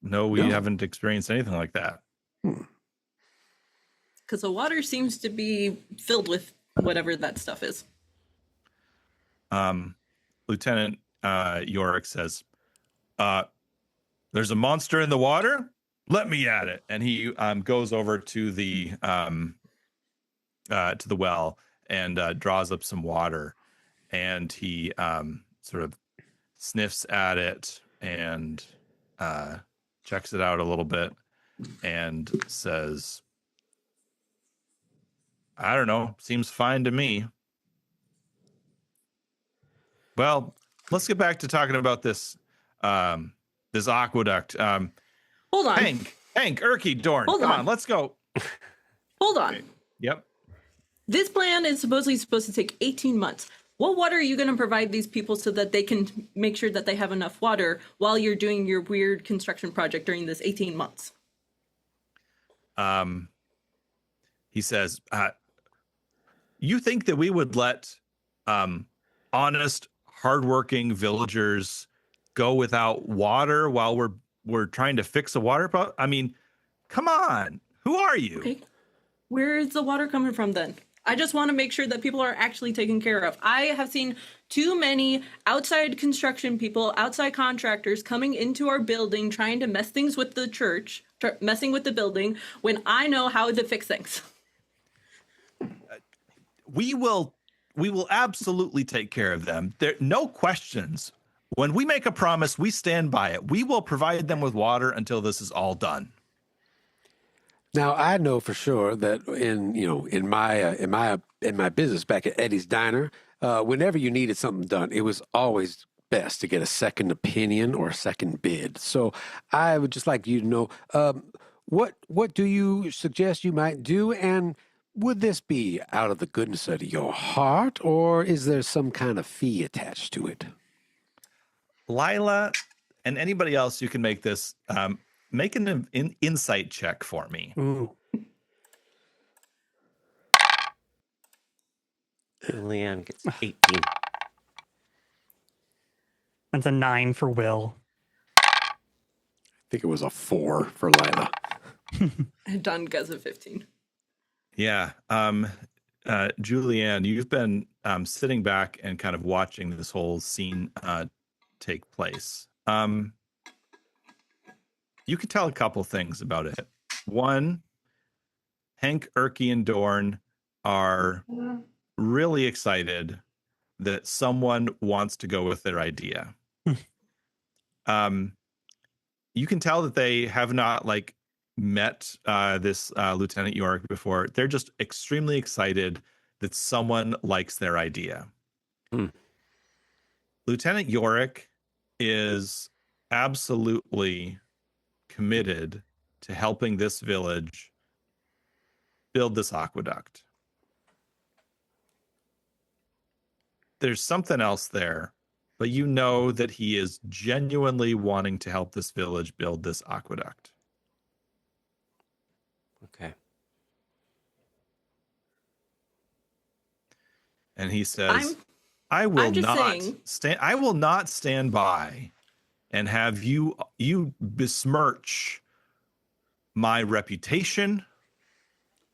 we No. haven't experienced anything like that. Because the water seems to be filled with whatever that stuff is. Lieutenant Yorick says, "There's a monster in the water. Let me at it." And he goes over to the well and draws up some water, and he sort of sniffs at it and checks it out a little bit and says, "I don't know, seems fine to me." Well, let's get back to talking about this this aqueduct. Hold on. Hank, Erky, Dorn, Hold come on. on, let's go. Hold on. Yep. This plan is supposed to take 18 months. What water are you going to provide these people so that they can make sure that they have enough water while you're doing your weird construction project during this 18 months? He says, you think that we would let honest, hardworking villagers go without water while we're trying to fix a water problem? I mean, come on. Who are you? Okay. Where is the water coming from then? I just want to make sure that people are actually taken care of. I have seen too many outside construction people, outside contractors coming into our building trying to mess things with the church, messing with the building, when I know how to fix things. We will absolutely take care of them. There no questions. When we make a promise, we stand by it. We will provide them with water until this is all done. Now I know for sure that in my business back at Eddie's Diner, whenever you needed something done, it was always best to get a second opinion or a second bid. So I would just like you to know what do you suggest you might do, and would this be out of the goodness of your heart, or is there some kind of fee attached to it? Lila and anybody else, you can make this. Make an insight check for me. Ooh. Leanne gets 18. That's a 9 for Will. I think it was a 4 for Lila. And Don gets a 15. Yeah. Julianne, you've been sitting back and kind of watching this whole scene take place. You could tell a couple things about it. One, Hank, Erky, and Dorn are really excited that someone wants to go with their idea. You can tell that they have not met this Lieutenant Yorick before. They're just extremely excited that someone likes their idea. Lieutenant Yorick is absolutely committed to helping this village build this aqueduct. There's something else there, but you know that he is genuinely wanting to help this village build this aqueduct. Okay. And he says, I I'm will just not stand by and have you besmirch my reputation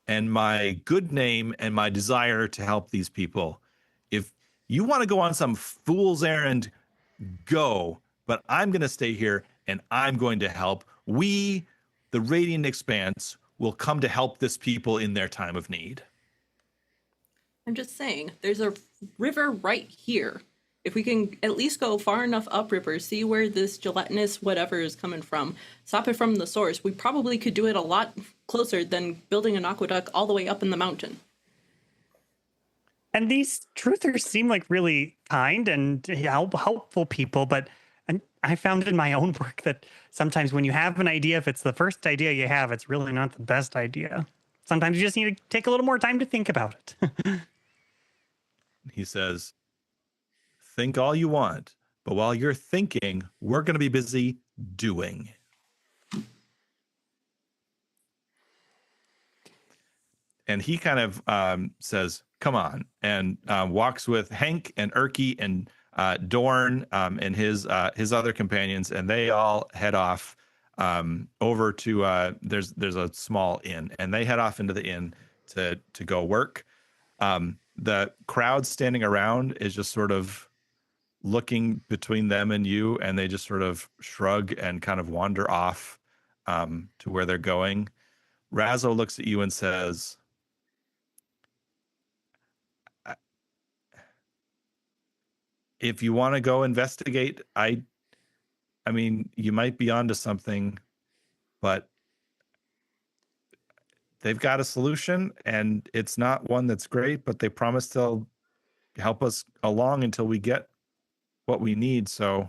and my good name and my desire to help these people. If you want to go on some fool's errand, go, but I'm going to stay here and I'm going to help. We, the Radiant Expanse, will come to help this people in their time of need. I'm just saying, there's a river right here. If we can at least go far enough upriver, see where this gelatinous whatever is coming from, stop it from the source, we probably could do it a lot closer than building an aqueduct all the way up in the mountain. And these truthers seem like really kind and helpful people, but I found in my own work that sometimes when you have an idea, if it's the first idea you have, it's really not the best idea. Sometimes you just need to take a little more time to think about it. He says, think all you want, but while you're thinking, we're going to be busy doing. And he kind of says, come on, and walks with Hank and Erky and Dorn and his other companions, and they all head off over to there's a small inn, and they head off into the inn to go work. The crowd standing around is just sort of looking between them and you, and they just sort of shrug and kind of wander off to where they're going. Razzo looks at you and says, if you want to go investigate, I mean, you might be onto something, but they've got a solution, and it's not one that's great, but they promise they'll help us along until we get what we need. So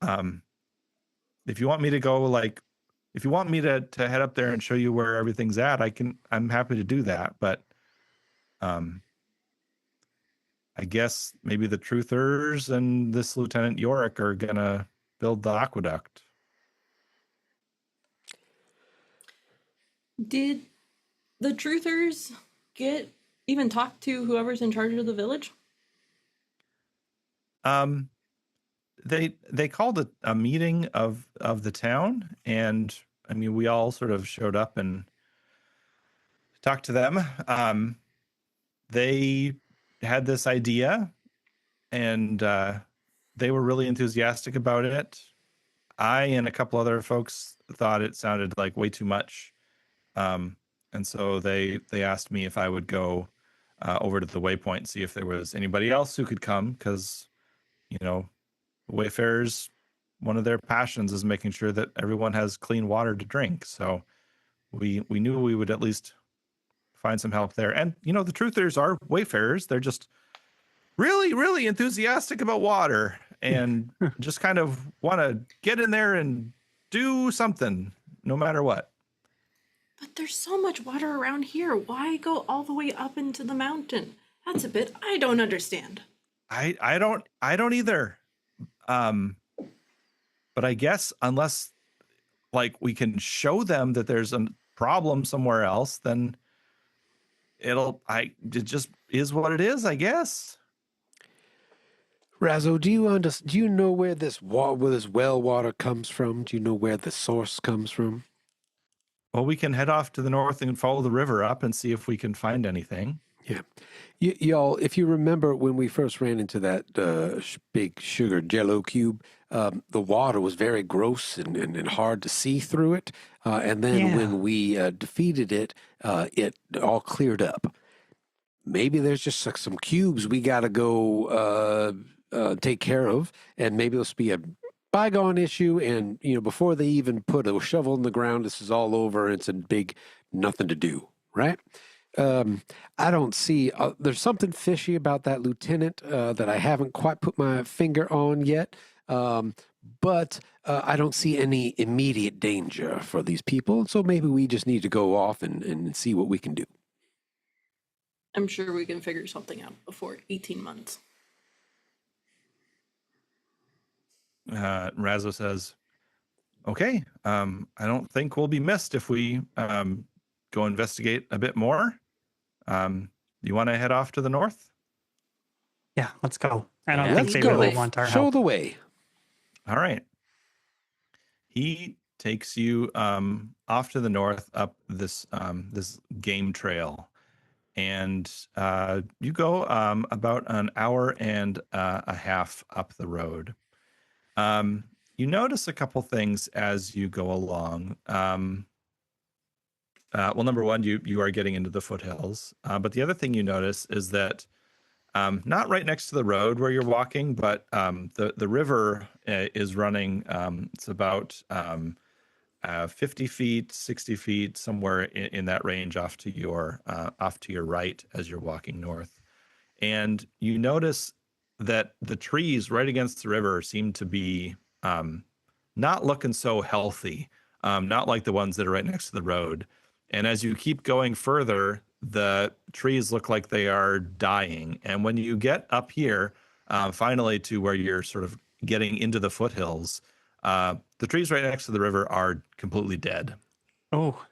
if you want me to go, if you want me to head up there and show you where everything's at, I'm happy to do that. But I guess maybe the truthers and this Lieutenant Yorick are gonna build the aqueduct. Did the truthers even talk to whoever's in charge of the village? They called a meeting of the town, and I mean, we all sort of showed up and talked to them. They had this idea, and they were really enthusiastic about it. I and a couple other folks thought it sounded like way too much, and so they asked me if I would go over to the Waypoint and see if there was anybody else who could come, because Wayfarers, one of their passions is making sure that everyone has clean water to drink. So we knew we would at least find some help there. And the truthers are Wayfarers. They're just really, really enthusiastic about water and just kind of want to get in there and do something no matter what. But there's so much water around here. Why go all the way up into the mountain? That's a bit I don't understand. I don't either. But I guess unless we can show them that there's a problem somewhere else, then it just is what it is, I guess. Razzo, do you know where this well water comes from? Do you know where the source comes from? Well, we can head off to the north and follow the river up and see if we can find anything. Yeah. Y'all, if you remember when we first ran into that big sugar jello cube, the water was very gross and hard to see through it. And then when we defeated it, it all cleared up. Maybe there's just some cubes we got to go take care of, and maybe this will be a bygone issue. And, before they even put a shovel in the ground, this is all over and it's a big nothing to do, right? I don't see, there's something fishy about that lieutenant that I haven't quite put my finger on yet. But I don't see any immediate danger for these people. So maybe we just need to go off and see what we can do. I'm sure we can figure something out before 18 months. Razzo says, okay, I don't think we'll be missed if we go investigate a bit more. You want to head off to the north? Yeah, let's go. I don't Let's think they go. really want our Show help. the way. All right. He takes you off to the north up this game trail, and you go about an hour and a half up the road. You notice a couple things as you go along. well, number one, you are getting into the foothills. But the other thing you notice is that not right next to the road where you're walking, but the river is running. It's about 50 feet, 60 feet, somewhere in that range off to your right as you're walking north. And you notice that the trees right against the river seem to be not looking so healthy, not like the ones that are right next to the road. And as you keep going further, the trees look like they are dying. And when you get up here, finally to where you're sort of getting into the foothills, the trees right next to the river are completely dead. Oh.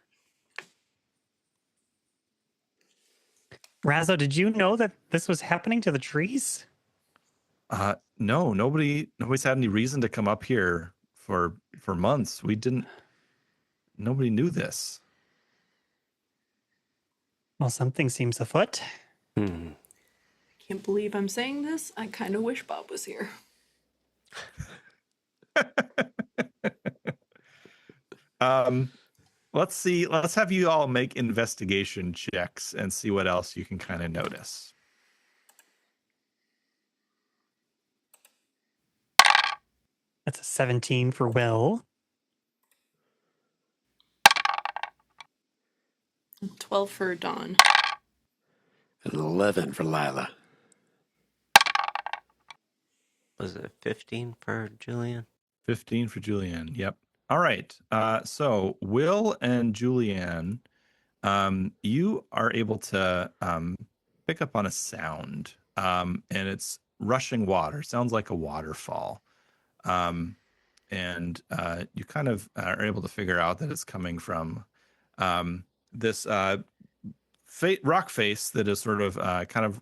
Razzo, did you know that this was happening to the trees? No, nobody's had any reason to come up here for months. Nobody knew this. Well, something seems afoot. Hmm. I can't believe I'm saying this. I kind of wish Bob was here. Let's see. Let's have you all make investigation checks and see what else you can kind of notice. That's a 17 for Will. 12 for Dawn. An 11 for Lila. Was it 15 for Julian? 15 for Julianne. Yep. All right. So Will and Julianne, you are able to pick up on a sound, and it's rushing water. Sounds like a waterfall. And you kind of are able to figure out that it's coming from this rock face that is sort of kind of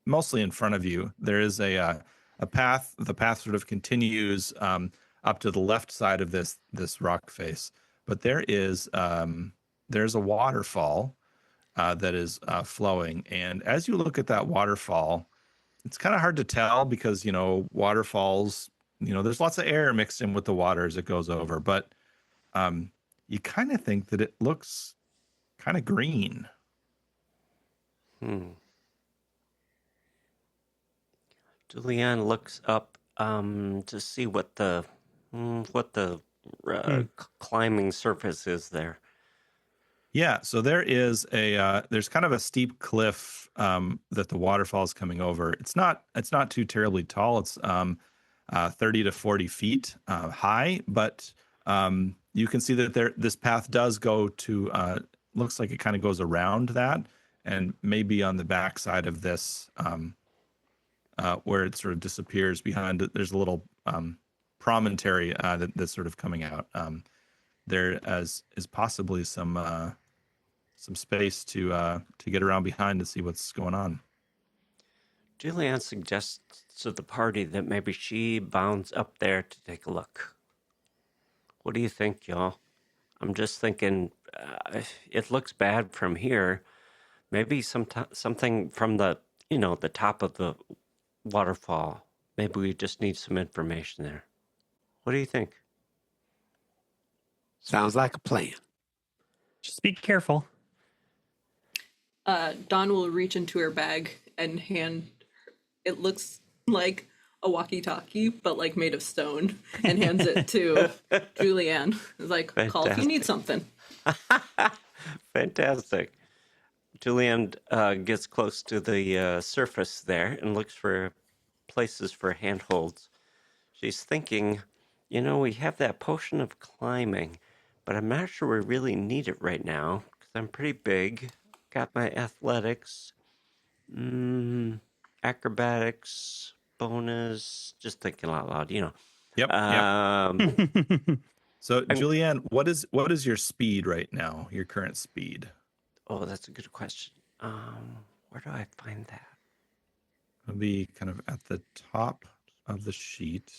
mostly in front of you. There is a path. The path sort of continues up to the left side of this rock face, but there's a waterfall that is flowing. And as you look at that waterfall, it's kind of hard to tell because waterfalls, there's lots of air mixed in with the water as it goes over, but you kind of think that it looks kind of green. Julianne looks up to see what the climbing surface is there. Yeah, so there's kind of a steep cliff that the waterfall is coming over. It's not too terribly tall. It's 30 to 40 feet high, but you can see that this path does go to looks like it kind of goes around that, and maybe on the back side of this where it sort of disappears behind it, there's a little promontory that's sort of coming out. There is possibly some space to get around behind to see what's going on. Julianne suggests to the party that maybe she bounds up there to take a look. What do you think, y'all? I'm just thinking it looks bad from here. Maybe something from the top of the waterfall. Maybe we just need some information there. What do you think? Sounds like a plan. Just be careful. Dawn will reach into her bag and hand. It looks like a walkie-talkie, but like made of stone, and hands it to Julianne. It's like, call if you need something. Fantastic. Julianne gets close to the surface there and looks for places for handholds. She's thinking, we have that potion of climbing, but I'm not sure we really need it right now because I'm pretty big. Got my athletics, acrobatics, bonus. Just thinking out loud, Yep. So, Julianne, what is your speed right now? Your current speed? Oh, that's a good question. Where do I find that? It'll be kind of at the top of the sheet.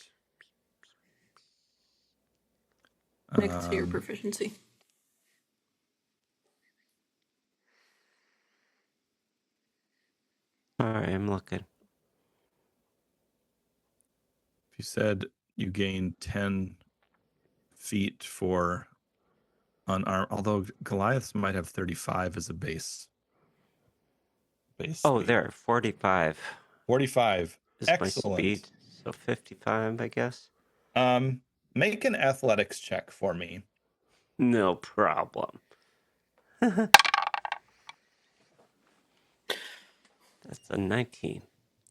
Next to your proficiency. All right, I'm looking. If you said you gain 10 feet for unarmed. Although Goliaths might have 35 as a base. Oh, Speed. there, 45 45. is my Excellent. speed. So 55, I guess. Make an athletics check for me. No problem. That's a 19.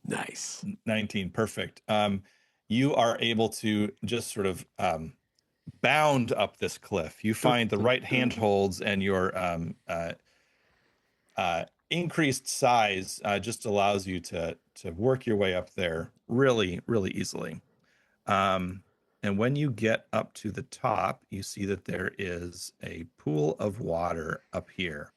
Nice. 19. Perfect. You are able to just sort of bound up this cliff. You find the right handholds, and your increased size just allows you to work your way up there really, really easily. And when you get up to the top, you see that there is a pool of water up here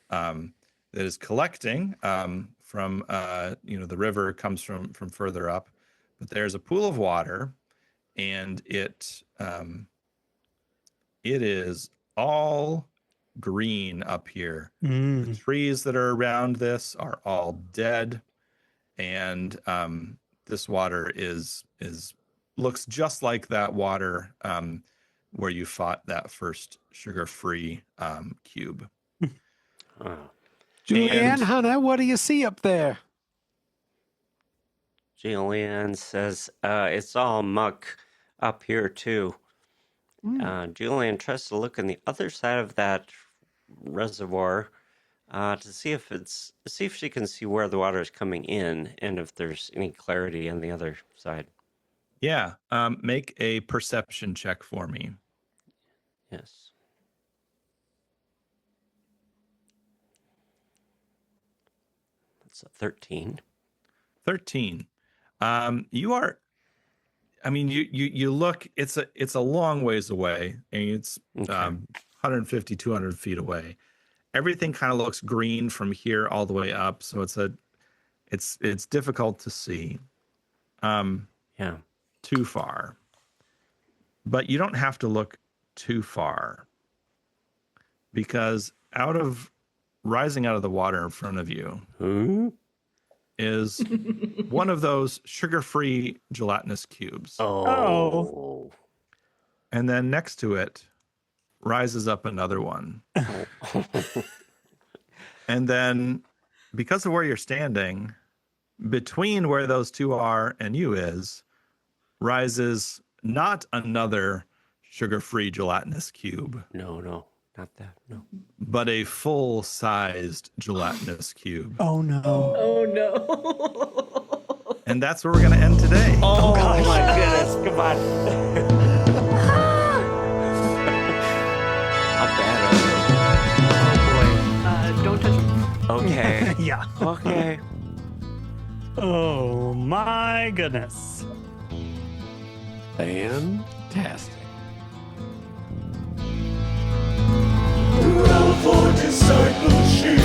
that is collecting from the river comes from further up, but there's a pool of water, and it is all green up here. The trees that are around this are all dead, and this water looks just like that water where you fought that first sugar-free cube. Julianne, honey, what do you see up there? Julianne says, it's all muck up here, too. Julianne tries to look on the other side of that reservoir to see if she can see where the water is coming in and if there's any clarity on the other side. Yeah. Make a perception check for me. Yes. That's a 13. 13. You look, it's a long ways away, and it's 150, 200 feet away. Everything kind of looks green from here all the way up, so it's difficult to see too far. But you don't have to look too far, because rising out of the water in front of you is one of those sugar-free gelatinous cubes. Oh. And then next to it rises up another one. And then, because of where you're standing, between where those two are and you rises not another sugar-free gelatinous cube. No, not that. No. But a full-sized gelatinous cube. Oh no. Oh no. And that's where we're going to end today. Oh my goodness. Come on. How bad are Don't touch him. you? Okay. Yeah. Okay. Oh my goodness. Fantastic. Roll for discipleship.